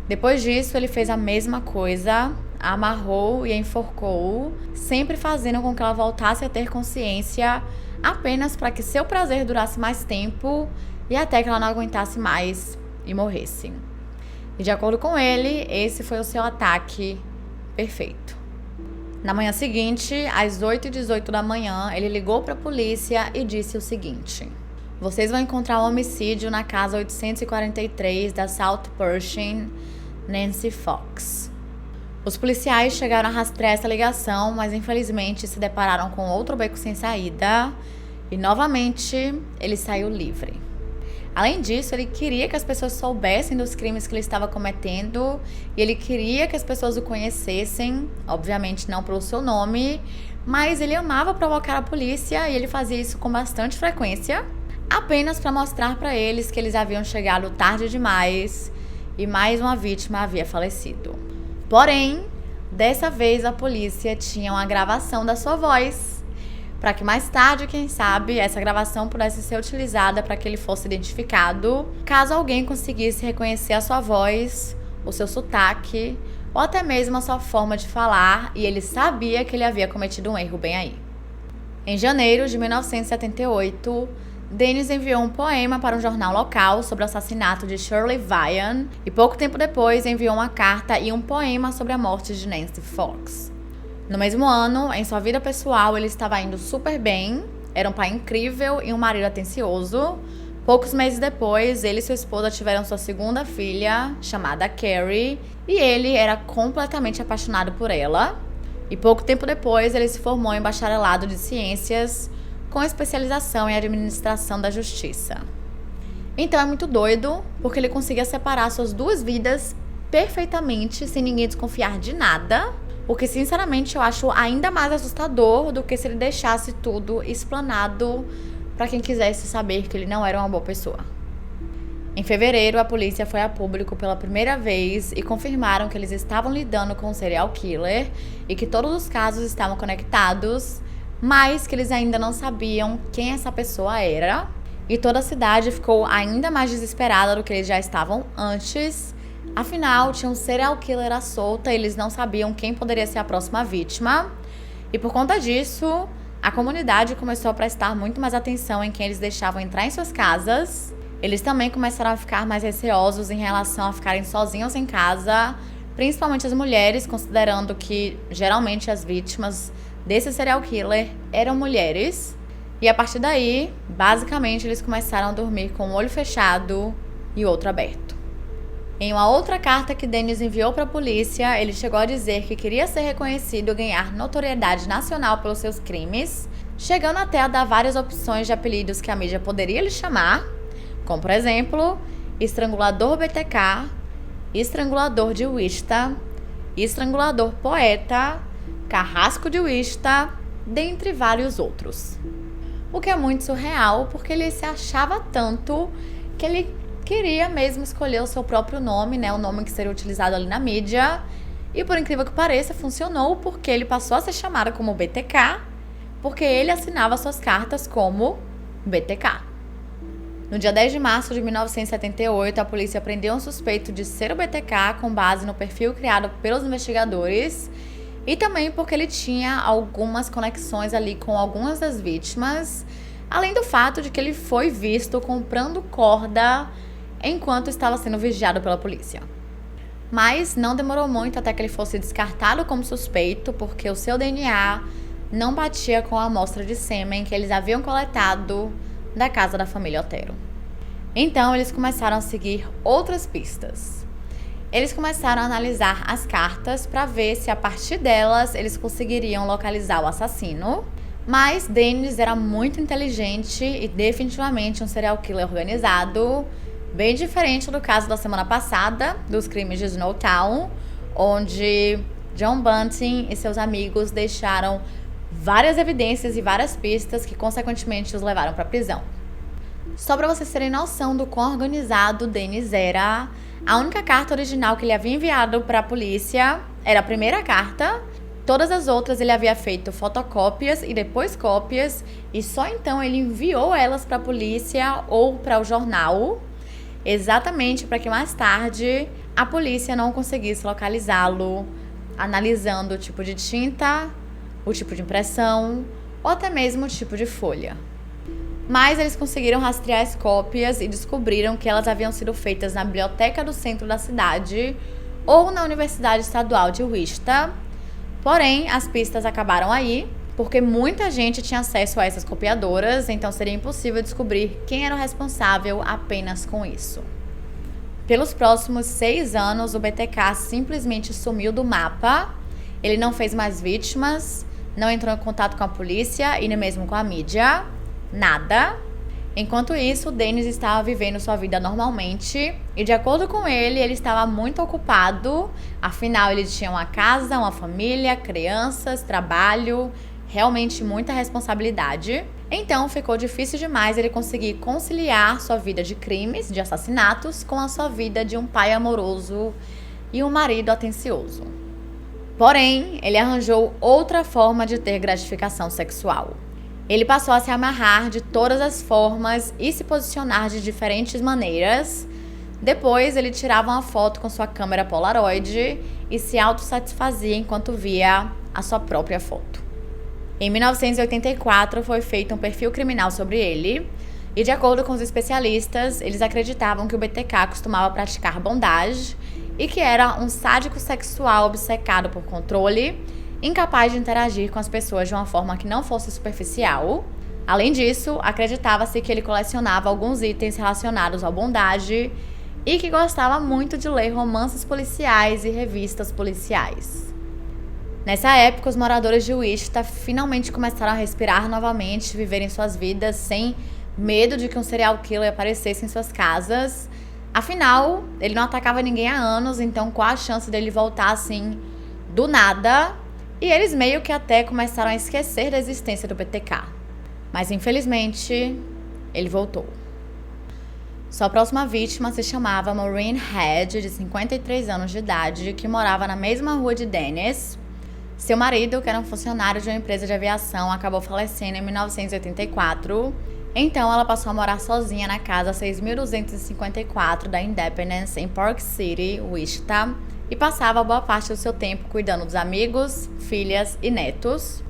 Depois disso, ele fez a mesma coisa, a amarrou e a enforcou, sempre fazendo com que ela voltasse a ter consciência apenas para que seu prazer durasse mais tempo e até que ela não aguentasse mais e morresse. E de acordo com ele, esse foi o seu ataque perfeito. Na manhã seguinte, às 8h18 da manhã, ele ligou para a polícia e disse o seguinte: vocês vão encontrar um homicídio na casa 843 da South Pershing, Nancy Fox. Os policiais chegaram a rastrear essa ligação, mas infelizmente se depararam com outro beco sem saída e novamente ele saiu livre. Além disso, ele queria que as pessoas soubessem dos crimes que ele estava cometendo e ele queria que as pessoas o conhecessem, obviamente não pelo seu nome, mas ele amava provocar a polícia e ele fazia isso com bastante frequência, apenas para mostrar para eles que eles haviam chegado tarde demais e mais uma vítima havia falecido. Porém, dessa vez a polícia tinha uma gravação da sua voz, para que mais tarde, quem sabe, essa gravação pudesse ser utilizada para que ele fosse identificado, caso alguém conseguisse reconhecer a sua voz, o seu sotaque, ou até mesmo a sua forma de falar, e ele sabia que ele havia cometido um erro bem aí. Em janeiro de 1978, Dennis enviou um poema para um jornal local sobre o assassinato de Shirley Vian, e pouco tempo depois enviou uma carta e um poema sobre a morte de Nancy Fox. No mesmo ano, em sua vida pessoal, ele estava indo super bem, era um pai incrível e um marido atencioso. Poucos meses depois, ele e sua esposa tiveram sua segunda filha, chamada Carrie, e ele era completamente apaixonado por ela. E pouco tempo depois, ele se formou em bacharelado de ciências, com especialização em administração da justiça. Então é muito doido, porque ele conseguia separar suas 2 vidas perfeitamente, sem ninguém desconfiar de nada. O que, sinceramente, eu acho ainda mais assustador do que se ele deixasse tudo explanado para quem quisesse saber que ele não era uma boa pessoa. Em fevereiro, a polícia foi a público pela primeira vez e confirmaram que eles estavam lidando com um serial killer e que todos os casos estavam conectados, mas que eles ainda não sabiam quem essa pessoa era. E toda a cidade ficou ainda mais desesperada do que eles já estavam antes. Afinal, tinha um serial killer à solta e eles não sabiam quem poderia ser a próxima vítima. E por conta disso, A comunidade começou a prestar muito mais atenção em quem eles deixavam entrar em suas casas. Eles também começaram a ficar mais receosos em relação a ficarem sozinhos em casa, principalmente as mulheres, considerando que geralmente as vítimas desse serial killer eram mulheres. E a partir daí, basicamente, eles começaram a dormir com um olho fechado e outro aberto. Em uma outra carta que Dennis enviou para a polícia, ele chegou a dizer que queria ser reconhecido e ganhar notoriedade nacional pelos seus crimes, chegando até a dar várias opções de apelidos que a mídia poderia lhe chamar, como, por exemplo, Estrangulador BTK, Estrangulador de Wista, Estrangulador Poeta, Carrasco de Wista, dentre vários outros. O que é muito surreal, porque ele se achava tanto que ele queria mesmo escolher o seu próprio nome, né, o nome que seria utilizado ali na mídia. E por incrível que pareça, funcionou, porque ele passou a ser chamado como BTK, porque ele assinava suas cartas como BTK. No dia 10 de março de 1978, a polícia prendeu um suspeito de ser o BTK com base no perfil criado pelos investigadores e também porque ele tinha algumas conexões ali com algumas das vítimas, além do fato de que ele foi visto comprando corda enquanto estava sendo vigiado pela polícia. Mas não demorou muito até que ele fosse descartado como suspeito, porque o seu DNA não batia com a amostra de sêmen que eles haviam coletado da casa da família Otero. Então, eles começaram a seguir outras pistas. Eles começaram a analisar as cartas para ver se a partir delas eles conseguiriam localizar o assassino. Mas Dennis era muito inteligente e definitivamente um serial killer organizado, bem diferente do caso da semana passada, dos crimes de Snowtown, onde John Bunting e seus amigos deixaram várias evidências e várias pistas que consequentemente os levaram para a prisão. Só para vocês terem noção do quão organizado Dennis era, a única carta original que ele havia enviado para a polícia era a primeira carta. Todas as outras ele havia feito fotocópias e depois cópias, e só então ele enviou elas para a polícia ou para o jornal, exatamente para que mais tarde a polícia não conseguisse localizá-lo, analisando o tipo de tinta, o tipo de impressão ou até mesmo o tipo de folha. Mas eles conseguiram rastrear as cópias e descobriram que elas haviam sido feitas na biblioteca do centro da cidade ou na Universidade Estadual de Wista. Porém, as pistas acabaram aí, porque muita gente tinha acesso a essas copiadoras, então seria impossível descobrir quem era o responsável apenas com isso. Pelos próximos 6 anos, o BTK simplesmente sumiu do mapa. Ele não fez mais vítimas, não entrou em contato com a polícia e nem mesmo com a mídia. Nada. Enquanto isso, Dennis estava vivendo sua vida normalmente e, de acordo com ele estava muito ocupado. Afinal, ele tinha uma casa, uma família, crianças, trabalho, realmente muita responsabilidade. Então, ficou difícil demais ele conseguir conciliar sua vida de crimes, de assassinatos, com a sua vida de um pai amoroso e um marido atencioso. Porém, ele arranjou outra forma de ter gratificação sexual. Ele passou a se amarrar de todas as formas e se posicionar de diferentes maneiras. Depois, ele tirava uma foto com sua câmera Polaroid e se autossatisfazia enquanto via a sua própria foto. Em 1984, foi feito um perfil criminal sobre ele. E, de acordo com os especialistas, eles acreditavam que o BTK costumava praticar bondage e que era um sádico sexual obcecado por controle, incapaz de interagir com as pessoas de uma forma que não fosse superficial. Além disso, acreditava-se que ele colecionava alguns itens relacionados ao bondage e que gostava muito de ler romances policiais e revistas policiais. Nessa época, os moradores de Wista finalmente começaram a respirar novamente, viverem suas vidas sem medo de que um serial killer aparecesse em suas casas. Afinal, ele não atacava ninguém há anos, então qual a chance dele voltar assim do nada? E eles meio que até começaram a esquecer da existência do BTK. Mas infelizmente, ele voltou. Sua próxima vítima se chamava Maureen Head, de 53 anos de idade, que morava na mesma rua de Dennis. Seu marido, que era um funcionário de uma empresa de aviação, acabou falecendo em 1984. Então, ela passou a morar sozinha na casa 6.254 da Independence, em Park City, Wichita, e passava boa parte do seu tempo cuidando dos amigos, filhas e netos.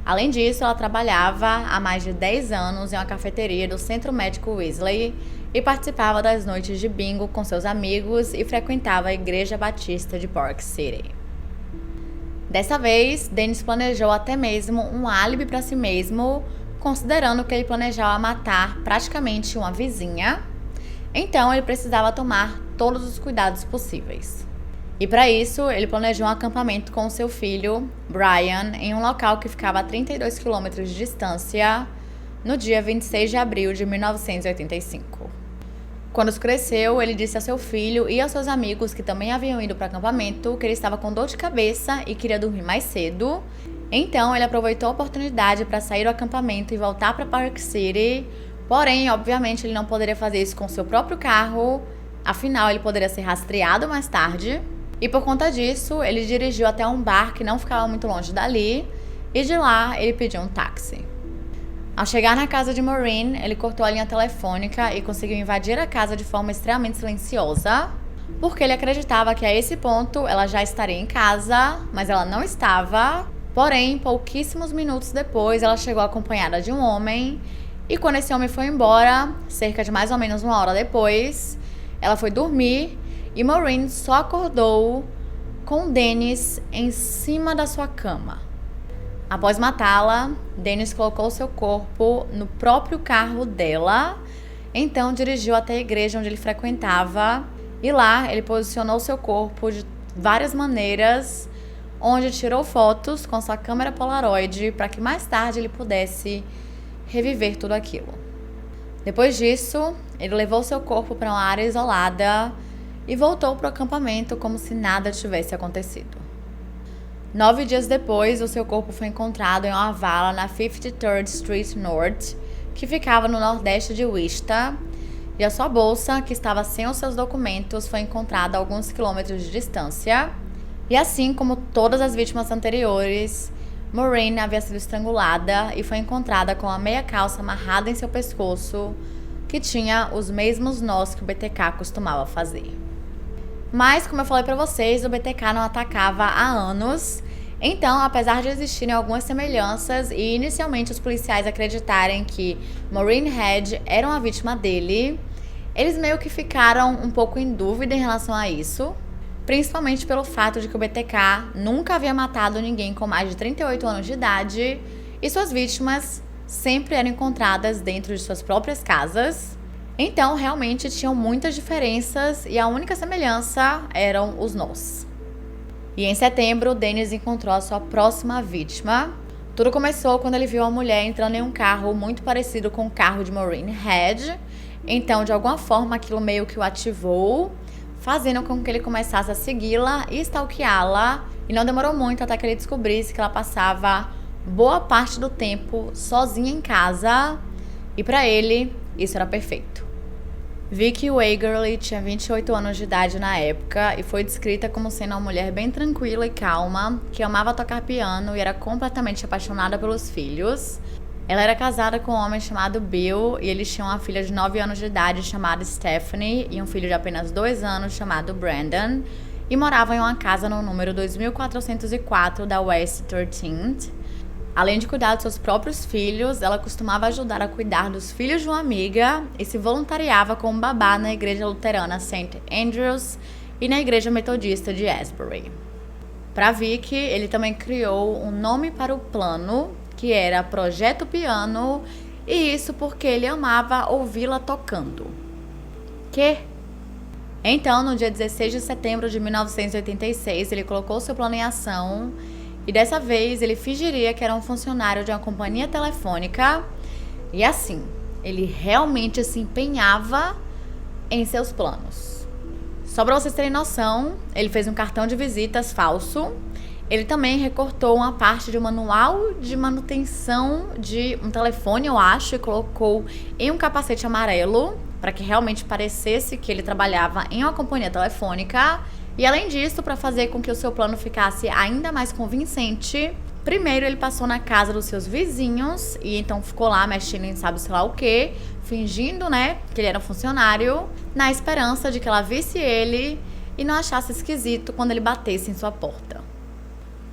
Além disso, ela trabalhava há mais de 10 anos em uma cafeteria do Centro Médico Wesley e participava das noites de bingo com seus amigos e frequentava a Igreja Batista de Park City. Dessa vez, Dennis planejou até mesmo um álibi para si mesmo, considerando que ele planejava matar praticamente uma vizinha. Então, ele precisava tomar todos os cuidados possíveis. E para isso, ele planejou um acampamento com seu filho, Brian, em um local que ficava a 32 quilômetros de distância, no dia 26 de abril de 1985. Quando escureceu, ele disse a seu filho e aos seus amigos que também haviam ido para o acampamento que ele estava com dor de cabeça e queria dormir mais cedo. Então, ele aproveitou a oportunidade para sair do acampamento e voltar para Park City. Porém, obviamente, ele não poderia fazer isso com seu próprio carro, afinal, ele poderia ser rastreado mais tarde. E por conta disso, ele dirigiu até um bar que não ficava muito longe dali, e de lá ele pediu um táxi. Ao chegar na casa de Maureen, ele cortou a linha telefônica e conseguiu invadir a casa de forma extremamente silenciosa, porque ele acreditava que a esse ponto ela já estaria em casa, mas ela não estava. Porém, pouquíssimos minutos depois, ela chegou acompanhada de um homem, e quando esse homem foi embora, cerca de mais ou menos uma hora depois, ela foi dormir e Maureen só acordou com Dennis em cima da sua cama. Após matá-la, Dennis colocou seu corpo no próprio carro dela, então dirigiu até a igreja onde ele frequentava e lá ele posicionou seu corpo de várias maneiras, onde tirou fotos com sua câmera Polaroid para que mais tarde ele pudesse reviver tudo aquilo. Depois disso, ele levou seu corpo para uma área isolada e voltou para o acampamento como se nada tivesse acontecido. 9 dias depois, o seu corpo foi encontrado em uma vala na 53rd Street North, que ficava no nordeste de Wichita, e a sua bolsa, que estava sem os seus documentos, foi encontrada a alguns quilômetros de distância. E assim como todas as vítimas anteriores, Maureen havia sido estrangulada e foi encontrada com a meia calça amarrada em seu pescoço, que tinha os mesmos nós que o BTK costumava fazer. Mas, como eu falei pra vocês, o BTK não atacava há anos. Então, apesar de existirem algumas semelhanças e inicialmente os policiais acreditarem que Maureen Head era uma vítima dele, eles meio que ficaram um pouco em dúvida em relação a isso, principalmente pelo fato de que o BTK nunca havia matado ninguém com mais de 38 anos de idade e suas vítimas sempre eram encontradas dentro de suas próprias casas. Então, realmente tinham muitas diferenças e a única semelhança eram os nós. E em setembro, Dennis encontrou a sua próxima vítima. Tudo começou quando ele viu uma mulher entrando em um carro muito parecido com o carro de Maureen Head. Então, de alguma forma, aquilo meio que o ativou, fazendo com que ele começasse a segui-la e stalkeá-la. E não demorou muito até que ele descobrisse que ela passava boa parte do tempo sozinha em casa. E para ele, isso era perfeito. Vicky Wagerly tinha 28 anos de idade na época e foi descrita como sendo uma mulher bem tranquila e calma, que amava tocar piano e era completamente apaixonada pelos filhos. Ela era casada com um homem chamado Bill e eles tinham uma filha de 9 anos de idade chamada Stephanie e um filho de apenas 2 anos chamado Brandon, e moravam em uma casa no número 2404 da West 13th. Além de cuidar dos seus próprios filhos, ela costumava ajudar a cuidar dos filhos de uma amiga e se voluntariava como babá na igreja luterana St. Andrews e na igreja metodista de Asbury. Para Vicky, ele também criou um nome para o plano, que era Projeto Piano, e isso porque ele amava ouvi-la tocando. Então, no dia 16 de setembro de 1986, ele colocou seu plano em ação. E dessa vez, ele fingiria que era um funcionário de uma companhia telefônica. E assim, ele realmente se empenhava em seus planos. Só para vocês terem noção, ele fez um cartão de visitas falso. Ele também recortou uma parte de um manual de manutenção de um telefone, eu acho, e colocou em um capacete amarelo, para que realmente parecesse que ele trabalhava em uma companhia telefônica. E além disso, para fazer com que o seu plano ficasse ainda mais convincente, primeiro ele passou na casa dos seus vizinhos e então ficou lá mexendo em sabe sei lá o que, fingindo, que ele era um funcionário, na esperança de que ela visse ele e não achasse esquisito quando ele batesse em sua porta.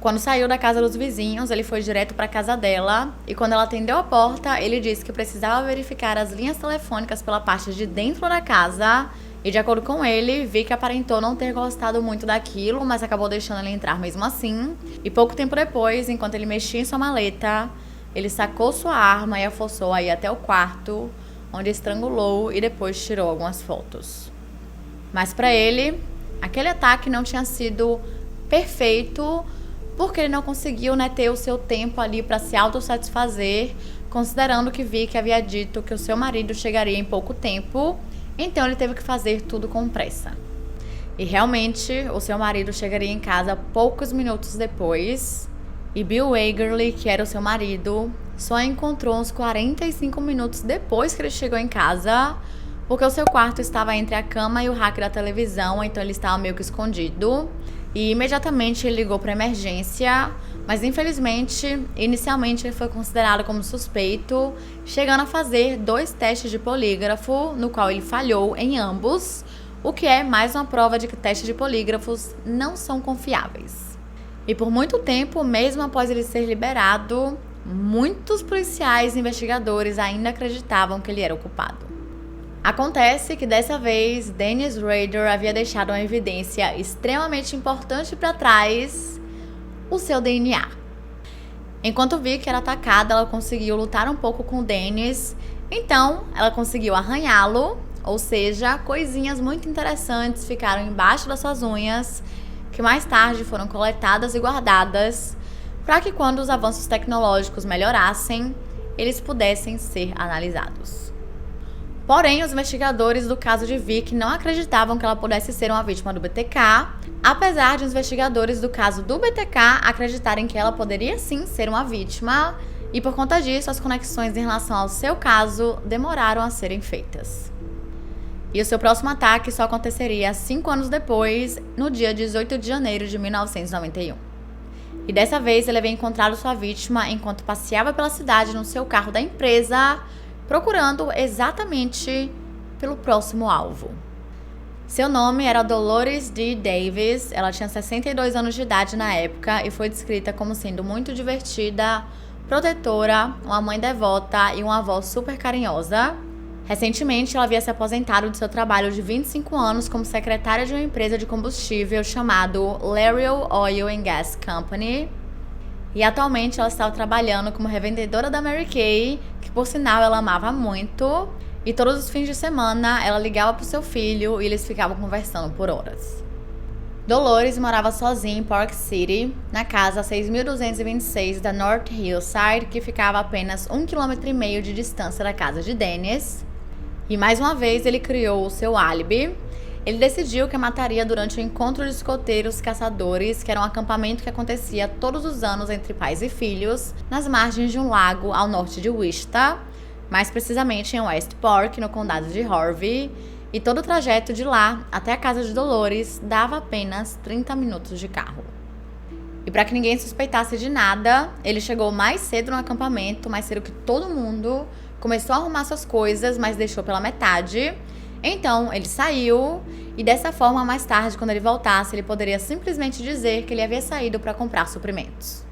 Quando saiu da casa dos vizinhos, ele foi direto para a casa dela e quando ela atendeu a porta, ele disse que precisava verificar as linhas telefônicas pela parte de dentro da casa e, de acordo com ele, vi que aparentou não ter gostado muito daquilo, mas acabou deixando ele entrar mesmo assim. E pouco tempo depois, enquanto ele mexia em sua maleta, ele sacou sua arma e a forçou a ir até o quarto, onde estrangulou e depois tirou algumas fotos. Mas para ele, aquele ataque não tinha sido perfeito, porque ele não conseguiu, ter o seu tempo ali para se autossatisfazer, considerando que Vicky havia dito que o seu marido chegaria em pouco tempo, então ele teve que fazer tudo com pressa. E realmente, o seu marido chegaria em casa poucos minutos depois, e Bill Wegerle, que era o seu marido, só encontrou uns 45 minutos depois que ele chegou em casa, porque o seu quarto estava entre a cama e o rack da televisão, então ele estava meio que escondido. E imediatamente ele ligou para emergência, mas infelizmente, inicialmente ele foi considerado como suspeito, chegando a fazer 2 testes de polígrafo, no qual ele falhou em ambos, o que é mais uma prova de que testes de polígrafos não são confiáveis. E por muito tempo, mesmo após ele ser liberado, muitos policiais e investigadores ainda acreditavam que ele era o culpado. Acontece que dessa vez, Dennis Rader havia deixado uma evidência extremamente importante para trás, o seu DNA. Enquanto Vicky era atacada, ela conseguiu lutar um pouco com Dennis, então ela conseguiu arranhá-lo, ou seja, coisinhas muito interessantes ficaram embaixo das suas unhas, que mais tarde foram coletadas e guardadas, para que quando os avanços tecnológicos melhorassem, eles pudessem ser analisados. Porém, os investigadores do caso de Vicky não acreditavam que ela pudesse ser uma vítima do BTK, apesar de os investigadores do caso do BTK acreditarem que ela poderia sim ser uma vítima, e por conta disso, as conexões em relação ao seu caso demoraram a serem feitas. E o seu próximo ataque só aconteceria 5 anos depois, no dia 18 de janeiro de 1991. E dessa vez ele havia encontrado sua vítima enquanto passeava pela cidade no seu carro da empresa, procurando exatamente pelo próximo alvo. Seu nome era Dolores D. Davis, ela tinha 62 anos de idade na época e foi descrita como sendo muito divertida, protetora, uma mãe devota e uma avó super carinhosa. Recentemente, ela havia se aposentado de seu trabalho de 25 anos como secretária de uma empresa de combustível chamado Lareal Oil and Gas Company. E atualmente ela estava trabalhando como revendedora da Mary Kay, que por sinal ela amava muito. E todos os fins de semana ela ligava para o seu filho e eles ficavam conversando por horas. Dolores morava sozinha em Park City, na casa 6.226 da North Hillside, que ficava a apenas 1,5 km de distância da casa de Dennis. E mais uma vez ele criou o seu álibi. Ele decidiu que a mataria durante o encontro de escoteiros caçadores, que era um acampamento que acontecia todos os anos entre pais e filhos, nas margens de um lago ao norte de Wichita, mais precisamente em West Park, no condado de Harvey, e todo o trajeto de lá até a casa de Dolores dava apenas 30 minutos de carro. E para que ninguém suspeitasse de nada, ele chegou mais cedo no acampamento, mais cedo que todo mundo, começou a arrumar suas coisas, mas deixou pela metade. Então, ele saiu e dessa forma, mais tarde, quando ele voltasse, ele poderia simplesmente dizer que ele havia saído para comprar suprimentos.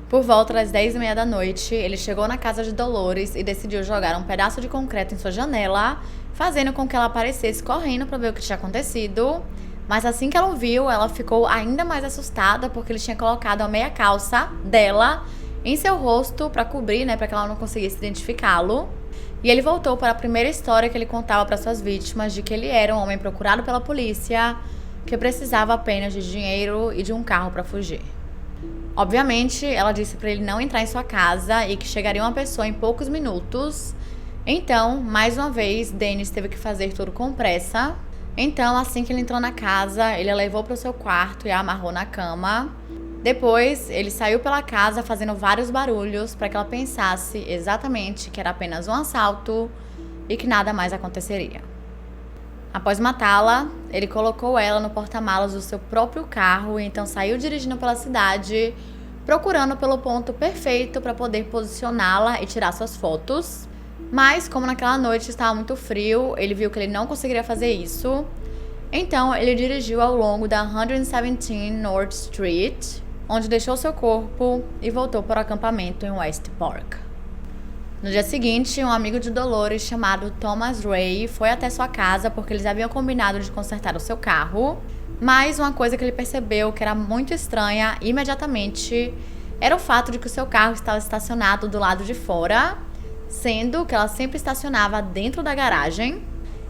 Por volta das 10h30 da noite, ele chegou na casa de Dolores e decidiu jogar um pedaço de concreto em sua janela, fazendo com que ela aparecesse correndo para ver o que tinha acontecido. Mas assim que ela o viu, ela ficou ainda mais assustada porque ele tinha colocado a meia calça dela em seu rosto para cobrir, para que ela não conseguisse identificá-lo. E ele voltou para a primeira história que ele contava para suas vítimas de que ele era um homem procurado pela polícia, que precisava apenas de dinheiro e de um carro para fugir. Obviamente, ela disse para ele não entrar em sua casa e que chegaria uma pessoa em poucos minutos. Então, mais uma vez, Dennis teve que fazer tudo com pressa. Então, assim que ele entrou na casa, ele a levou para o seu quarto e a amarrou na cama. Depois, ele saiu pela casa fazendo vários barulhos para que ela pensasse exatamente que era apenas um assalto e que nada mais aconteceria. Após matá-la, ele colocou ela no porta-malas do seu próprio carro e então saiu dirigindo pela cidade, procurando pelo ponto perfeito para poder posicioná-la e tirar suas fotos. Mas, como naquela noite estava muito frio, ele viu que ele não conseguiria fazer isso. Então, ele dirigiu ao longo da 117 North Street, onde deixou seu corpo e voltou para o acampamento em West Park. No dia seguinte, um amigo de Dolores chamado Thomas Ray foi até sua casa porque eles haviam combinado de consertar o seu carro, mas uma coisa que ele percebeu que era muito estranha imediatamente era o fato de que o seu carro estava estacionado do lado de fora, sendo que ela sempre estacionava dentro da garagem.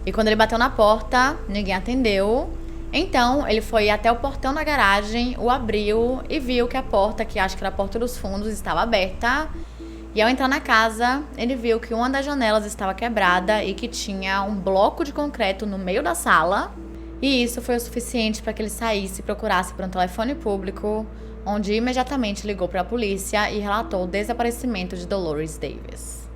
E quando ele bateu na porta, ninguém atendeu. Então, ele foi até o portão da garagem, o abriu e viu que a porta, que acho que era a porta dos fundos, estava aberta. E ao entrar na casa, ele viu que uma das janelas estava quebrada e que tinha um bloco de concreto no meio da sala. E isso foi o suficiente para que ele saísse e procurasse por um telefone público, onde imediatamente ligou para a polícia e relatou o desaparecimento de Dolores Davis.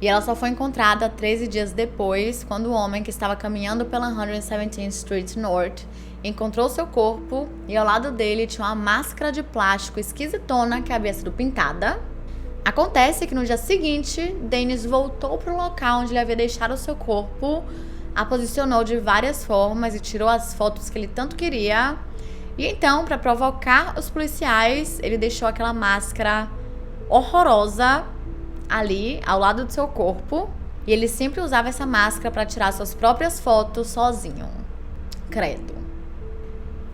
E ela só foi encontrada 13 dias depois, quando o homem que estava caminhando pela 117th Street North encontrou seu corpo e ao lado dele tinha uma máscara de plástico esquisitona que havia sido pintada. Acontece que no dia seguinte, Dennis voltou para o local onde ele havia deixado o seu corpo, a posicionou de várias formas e tirou as fotos que ele tanto queria. E então, para provocar os policiais, ele deixou aquela máscara horrorosa ali, ao lado do seu corpo. E ele sempre usava essa máscara para tirar suas próprias fotos sozinho. Credo.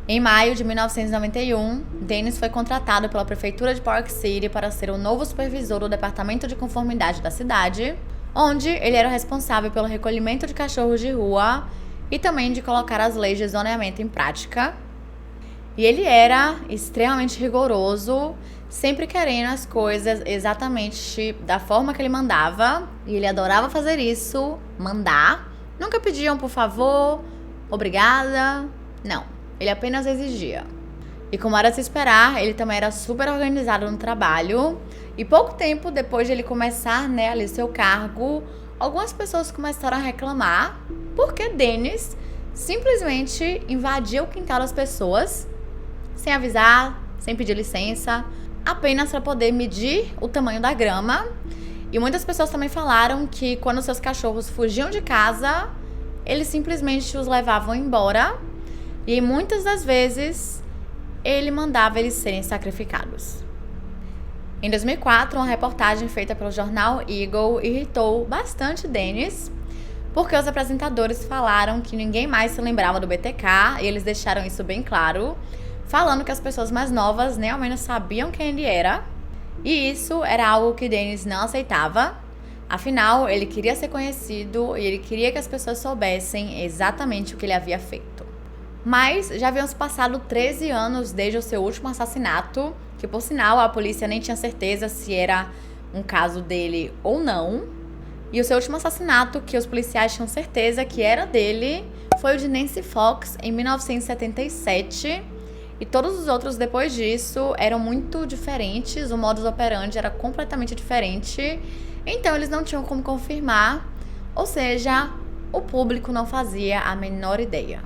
Em maio de 1991, Dennis foi contratado pela prefeitura de Park City para ser o novo supervisor do departamento de conformidade da cidade, onde ele era responsável pelo recolhimento de cachorros de rua e também de colocar as leis de zoneamento em prática. E ele era extremamente rigoroso, sempre querendo as coisas exatamente da forma que ele mandava, e ele adorava fazer isso, mandar. Nunca pediam por favor, obrigada, não. Ele apenas exigia. E como era de se esperar, ele também era super organizado no trabalho. E pouco tempo depois de ele começar, ali seu cargo, algumas pessoas começaram a reclamar porque Dennis simplesmente invadia o quintal das pessoas, sem avisar, sem pedir licença, apenas para poder medir o tamanho da grama. E muitas pessoas também falaram que quando seus cachorros fugiam de casa, eles simplesmente os levavam embora. E muitas das vezes, ele mandava eles serem sacrificados. Em 2004, uma reportagem feita pelo jornal Eagle irritou bastante Dennis, porque os apresentadores falaram que ninguém mais se lembrava do BTK, e eles deixaram isso bem claro, falando que as pessoas mais novas nem ao menos sabiam quem ele era, e isso era algo que Dennis não aceitava. Afinal, ele queria ser conhecido e ele queria que as pessoas soubessem exatamente o que ele havia feito. Mas já haviam se passado 13 anos desde o seu último assassinato, que por sinal a polícia nem tinha certeza se era um caso dele ou não. E o seu último assassinato, que os policiais tinham certeza que era dele, foi o de Nancy Fox em 1977. E todos os outros depois disso eram muito diferentes, o modus operandi era completamente diferente. Então eles não tinham como confirmar, ou seja, o público não fazia a menor ideia.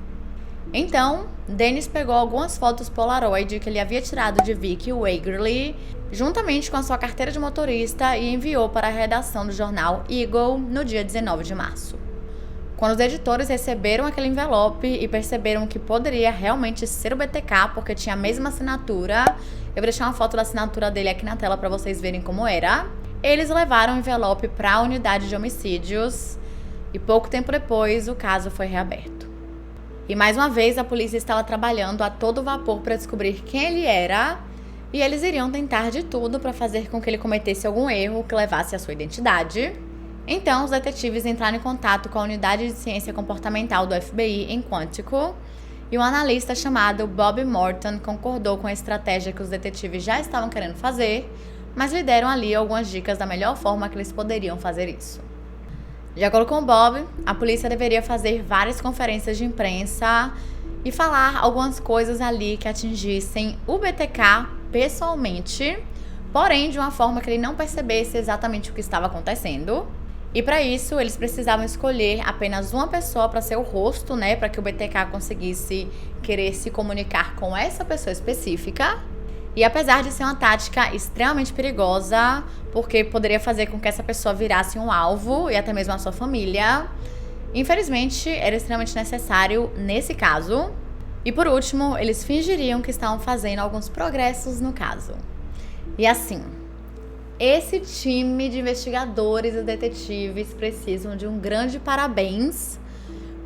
Então, Dennis pegou algumas fotos Polaroid que ele havia tirado de Vicky Wagerly, juntamente com a sua carteira de motorista, e enviou para a redação do jornal Eagle no dia 19 de março. Quando os editores receberam aquele envelope e perceberam que poderia realmente ser o BTK, porque tinha a mesma assinatura, eu vou deixar uma foto da assinatura dele aqui na tela para vocês verem como era, eles levaram o envelope para a unidade de homicídios e pouco tempo depois o caso foi reaberto. E mais uma vez a polícia estava trabalhando a todo vapor para descobrir quem ele era, e eles iriam tentar de tudo para fazer com que ele cometesse algum erro que levasse à sua identidade. Então os detetives entraram em contato com a unidade de ciência comportamental do FBI em Quantico, e um analista chamado Bob Morton concordou com a estratégia que os detetives já estavam querendo fazer, mas lhe deram ali algumas dicas da melhor forma que eles poderiam fazer isso. De acordo com Bob, a polícia deveria fazer várias conferências de imprensa e falar algumas coisas ali que atingissem o BTK pessoalmente, porém de uma forma que ele não percebesse exatamente o que estava acontecendo. E para isso, eles precisavam escolher apenas uma pessoa para ser o rosto, para que o BTK conseguisse querer se comunicar com essa pessoa específica. E apesar de ser uma tática extremamente perigosa, porque poderia fazer com que essa pessoa virasse um alvo e até mesmo a sua família, infelizmente era extremamente necessário nesse caso. E por último, eles fingiriam que estavam fazendo alguns progressos no caso. E assim, esse time de investigadores e detetives precisam de um grande parabéns,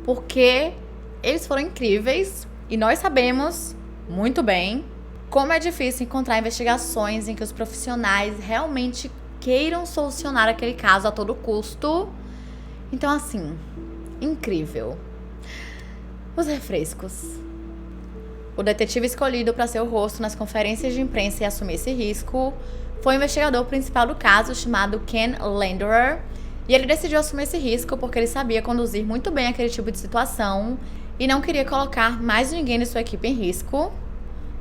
porque eles foram incríveis e nós sabemos muito bem como é difícil encontrar investigações em que os profissionais realmente queiram solucionar aquele caso a todo custo. Então, assim, incrível. Os refrescos. O detetive escolhido para ser o rosto nas conferências de imprensa e assumir esse risco foi o investigador principal do caso, chamado Ken Landerer, e ele decidiu assumir esse risco porque ele sabia conduzir muito bem aquele tipo de situação e não queria colocar mais ninguém de sua equipe em risco.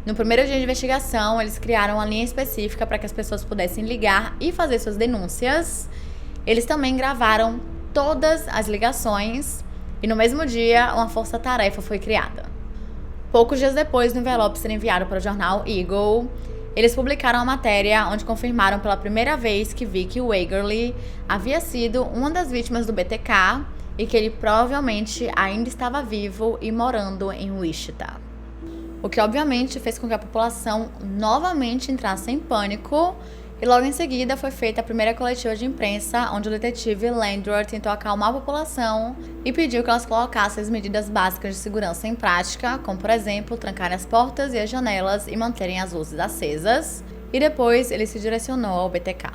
No primeiro dia de investigação, eles criaram uma linha específica para que as pessoas pudessem ligar e fazer suas denúncias. Eles também gravaram todas as ligações e no mesmo dia, uma força-tarefa foi criada. Poucos dias depois do envelope ser enviado para o jornal Eagle, eles publicaram a matéria onde confirmaram pela primeira vez que Vicky Wagerly havia sido uma das vítimas do BTK e que ele provavelmente ainda estava vivo e morando em Wichita. O que obviamente fez com que a população novamente entrasse em pânico, e logo em seguida foi feita a primeira coletiva de imprensa, onde o detetive Landerer tentou acalmar a população e pediu que elas colocassem as medidas básicas de segurança em prática, como por exemplo, trancarem as portas e as janelas e manterem as luzes acesas, e depois ele se direcionou ao BTK.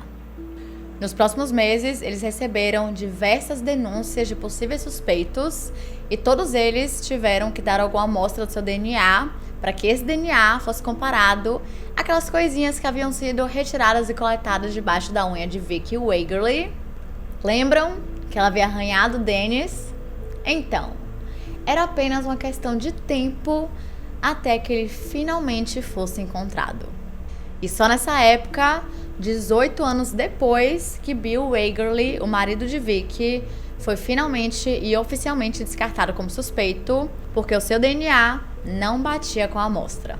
Nos próximos meses, eles receberam diversas denúncias de possíveis suspeitos e todos eles tiveram que dar alguma amostra do seu DNA para que esse DNA fosse comparado àquelas coisinhas que haviam sido retiradas e coletadas debaixo da unha de Vicky Wagerly. Lembram que ela havia arranhado Dennis? Então, era apenas uma questão de tempo até que ele finalmente fosse encontrado. E só nessa época, 18 anos depois, que Bill Wagerly, o marido de Vicky, foi finalmente e oficialmente descartado como suspeito, porque o seu DNA não batia com a amostra.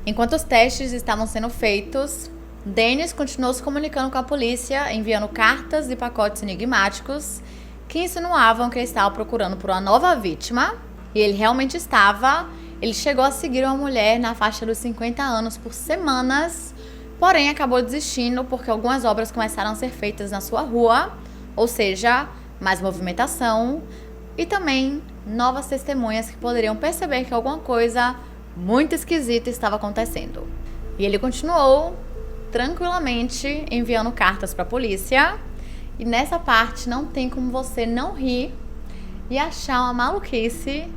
Enquanto os testes estavam sendo feitos, Dennis continuou se comunicando com a polícia, enviando cartas e pacotes enigmáticos que insinuavam que ele estava procurando por uma nova vítima, e ele realmente estava. Ele chegou a seguir uma mulher na faixa dos 50 anos por semanas, porém acabou desistindo porque algumas obras começaram a ser feitas na sua rua, ou seja, mais movimentação e também novas testemunhas que poderiam perceber que alguma coisa muito esquisita estava acontecendo. E ele continuou tranquilamente enviando cartas para a polícia, e nessa parte não tem como você não rir e achar uma maluquice,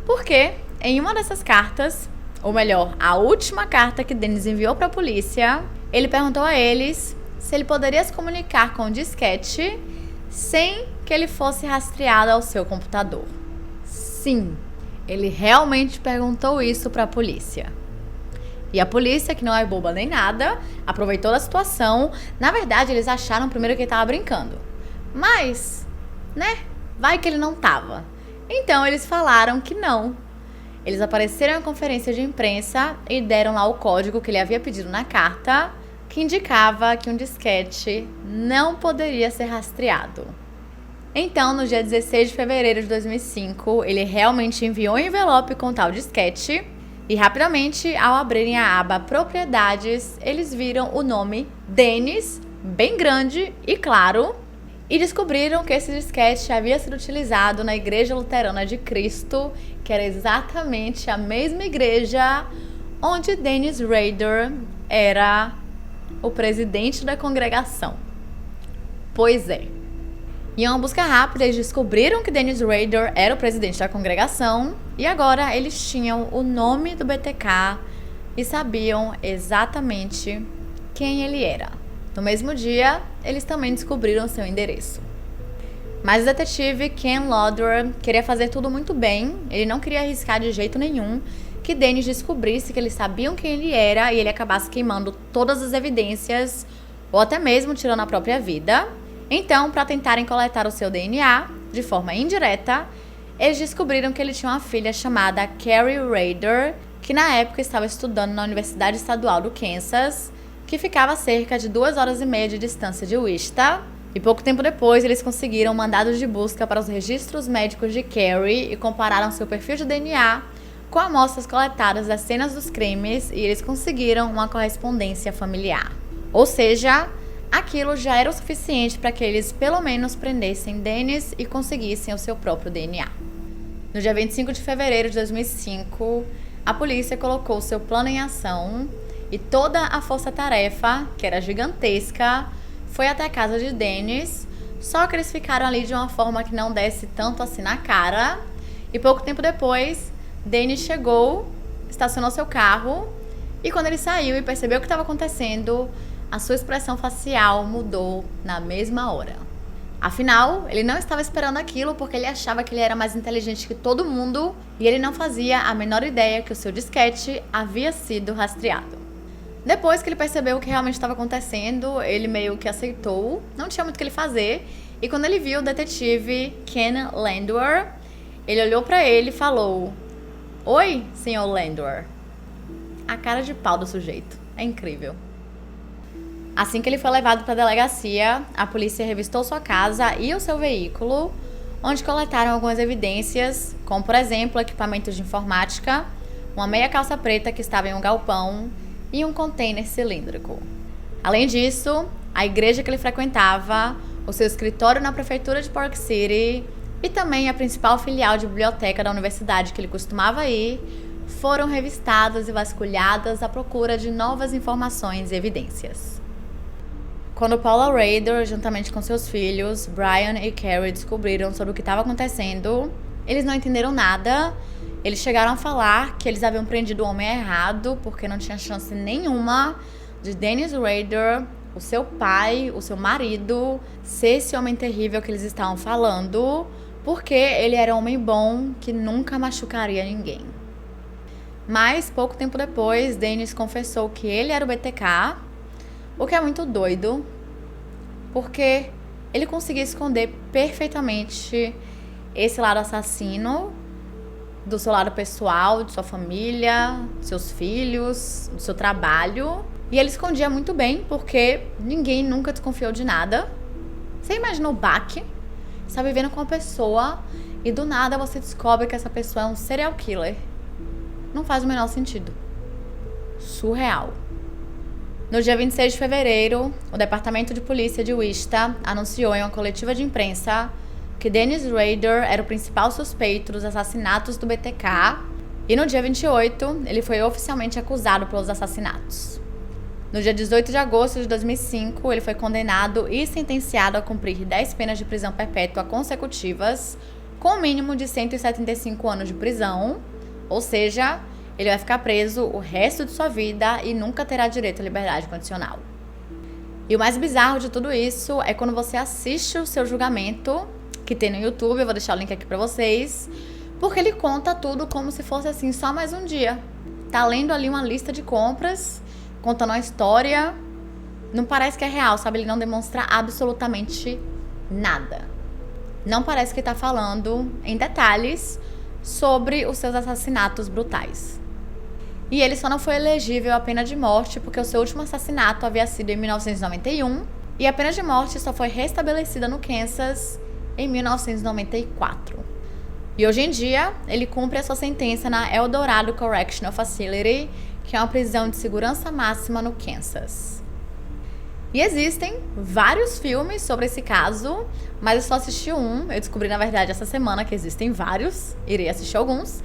porque em uma dessas cartas, ou melhor, a última carta que Dennis enviou para a polícia, ele perguntou a eles se ele poderia se comunicar com o disquete sem que ele fosse rastreado ao seu computador. Sim, ele realmente perguntou isso para a polícia. E a polícia, que não é boba nem nada, aproveitou da situação. Na verdade, eles acharam primeiro que ele estava brincando. Mas, né, vai que ele não estava. Então, eles falaram que não. Eles apareceram em conferência de imprensa e deram lá o código que ele havia pedido na carta, que indicava que um disquete não poderia ser rastreado. Então, no dia 16 de fevereiro de 2005, ele realmente enviou um envelope com tal disquete e rapidamente, ao abrirem a aba Propriedades, eles viram o nome Dennis, bem grande e claro, e descobriram que esse disquete havia sido utilizado na Igreja Luterana de Cristo, que era exatamente a mesma igreja onde Dennis Rader era o presidente da congregação. Pois é. Em uma busca rápida, eles descobriram que Dennis Rader era o presidente da congregação e agora eles tinham o nome do BTK e sabiam exatamente quem ele era. No mesmo dia, eles também descobriram seu endereço. Mas o detetive Ken Landerer queria fazer tudo muito bem, ele não queria arriscar de jeito nenhum que Dennis descobrisse que eles sabiam quem ele era e ele acabasse queimando todas as evidências ou até mesmo tirando a própria vida. Então, para tentarem coletar o seu DNA de forma indireta, eles descobriram que ele tinha uma filha chamada Carrie Rader, que na época estava estudando na Universidade Estadual do Kansas, que ficava a cerca de 2h30 de distância de Wichita. E pouco tempo depois, eles conseguiram mandados de busca para os registros médicos de Carrie e compararam seu perfil de DNA com amostras coletadas das cenas dos crimes e eles conseguiram uma correspondência familiar. Ou seja, aquilo já era o suficiente para que eles pelo menos prendessem Dennis e conseguissem o seu próprio DNA. No dia 25 de fevereiro de 2005, a polícia colocou seu plano em ação e toda a força-tarefa, que era gigantesca, foi até a casa de Dennis, só que eles ficaram ali de uma forma que não desse tanto assim na cara. E pouco tempo depois, Dennis chegou, estacionou seu carro e quando ele saiu e percebeu o que estava acontecendo, a sua expressão facial mudou na mesma hora. Afinal, ele não estava esperando aquilo porque ele achava que ele era mais inteligente que todo mundo e ele não fazia a menor ideia que o seu disquete havia sido rastreado. Depois que ele percebeu o que realmente estava acontecendo, ele meio que aceitou, não tinha muito o que ele fazer, e quando ele viu o detetive Ken Landwehr, ele olhou para ele e falou: "Oi, senhor Landwehr." A cara de pau do sujeito, é incrível. Assim que ele foi levado para a delegacia, a polícia revistou sua casa e o seu veículo, onde coletaram algumas evidências, como por exemplo equipamentos de informática, uma meia calça preta que estava em um galpão e um container cilíndrico. Além disso, a igreja que ele frequentava, o seu escritório na prefeitura de Park City e também a principal filial de biblioteca da universidade que ele costumava ir, foram revistadas e vasculhadas à procura de novas informações e evidências. Quando Paula Rader, juntamente com seus filhos, Brian e Carrie, descobriram sobre o que estava acontecendo, eles não entenderam nada. Eles chegaram a falar que eles haviam prendido o homem errado porque não tinha chance nenhuma de Dennis Rader, o seu pai, o seu marido, ser esse homem terrível que eles estavam falando, porque ele era um homem bom que nunca machucaria ninguém. Mas, pouco tempo depois, Dennis confessou que ele era o BTK, o que é muito doido, porque ele conseguia esconder perfeitamente esse lado assassino do seu lado pessoal, de sua família, dos seus filhos, do seu trabalho. E ele escondia muito bem, porque ninguém nunca desconfiou de nada. Você imagina o baque? Você está vivendo com uma pessoa e do nada você descobre que essa pessoa é um serial killer. Não faz o menor sentido. Surreal. No dia 26 de fevereiro, o Departamento de Polícia de Wichita anunciou em uma coletiva de imprensa que Dennis Rader era o principal suspeito dos assassinatos do BTK e no dia 28 ele foi oficialmente acusado pelos assassinatos. No dia 18 de agosto de 2005, ele foi condenado e sentenciado a cumprir 10 penas de prisão perpétua consecutivas, com um mínimo de 175 anos de prisão, ou seja, ele vai ficar preso o resto de sua vida e nunca terá direito à liberdade condicional. E o mais bizarro de tudo isso é quando você assiste o seu julgamento, que tem no YouTube, eu vou deixar o link aqui pra vocês, porque ele conta tudo como se fosse assim, só mais um dia. Tá lendo ali uma lista de compras, contando uma história, não parece que é real, sabe? Ele não demonstra absolutamente nada. Não parece que tá falando em detalhes sobre os seus assassinatos brutais. E ele só não foi elegível à pena de morte porque o seu último assassinato havia sido em 1991 e a pena de morte só foi restabelecida no Kansas em 1994. E hoje em dia, ele cumpre a sua sentença na Eldorado Correctional Facility, que é uma prisão de segurança máxima no Kansas. E existem vários filmes sobre esse caso, mas eu só assisti um. Eu descobri, na verdade, essa semana que existem vários. Irei assistir alguns.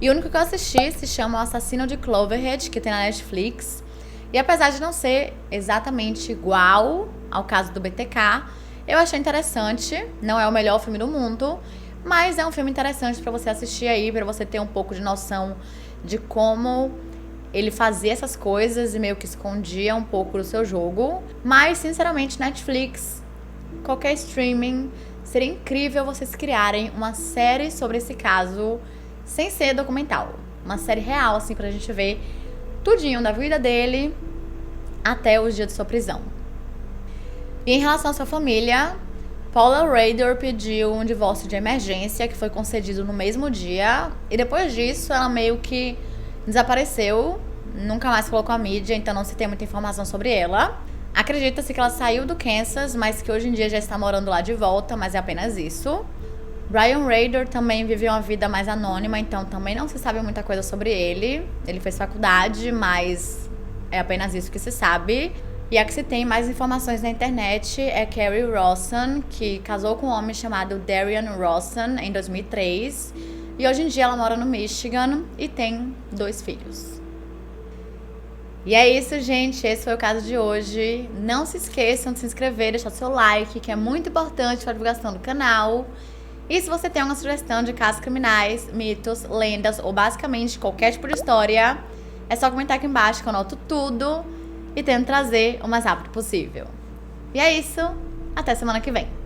E o único que eu assisti se chama O Assassino de Cloverhead, que tem na Netflix. E apesar de não ser exatamente igual ao caso do BTK, eu achei interessante. Não é o melhor filme do mundo, mas é um filme interessante pra você assistir aí, pra você ter um pouco de noção de como ele fazia essas coisas e meio que escondia um pouco do seu jogo. Mas, sinceramente, Netflix, qualquer streaming, seria incrível vocês criarem uma série sobre esse caso sem ser documental. Uma série real, assim, pra gente ver tudinho da vida dele até os dias de sua prisão. E em relação à sua família, Paula Rader pediu um divórcio de emergência que foi concedido no mesmo dia. E depois disso, ela meio que desapareceu, nunca mais falou com a mídia, então não se tem muita informação sobre ela. Acredita-se que ela saiu do Kansas, mas que hoje em dia já está morando lá de volta, mas é apenas isso. Brian Rader também viveu uma vida mais anônima, então também não se sabe muita coisa sobre ele. Ele fez faculdade, mas é apenas isso que se sabe. E a que se tem mais informações na internet é Carrie Rawson, que casou com um homem chamado Darian Rawson em 2003. E hoje em dia ela mora no Michigan e tem 2 filhos. E é isso, gente. Esse foi o caso de hoje. Não se esqueçam de se inscrever, deixar seu like, que é muito importante para a divulgação do canal. E se você tem alguma sugestão de casos criminais, mitos, lendas ou basicamente qualquer tipo de história, é só comentar aqui embaixo que eu anoto tudo e tento trazer o mais rápido possível. E é isso. Até semana que vem.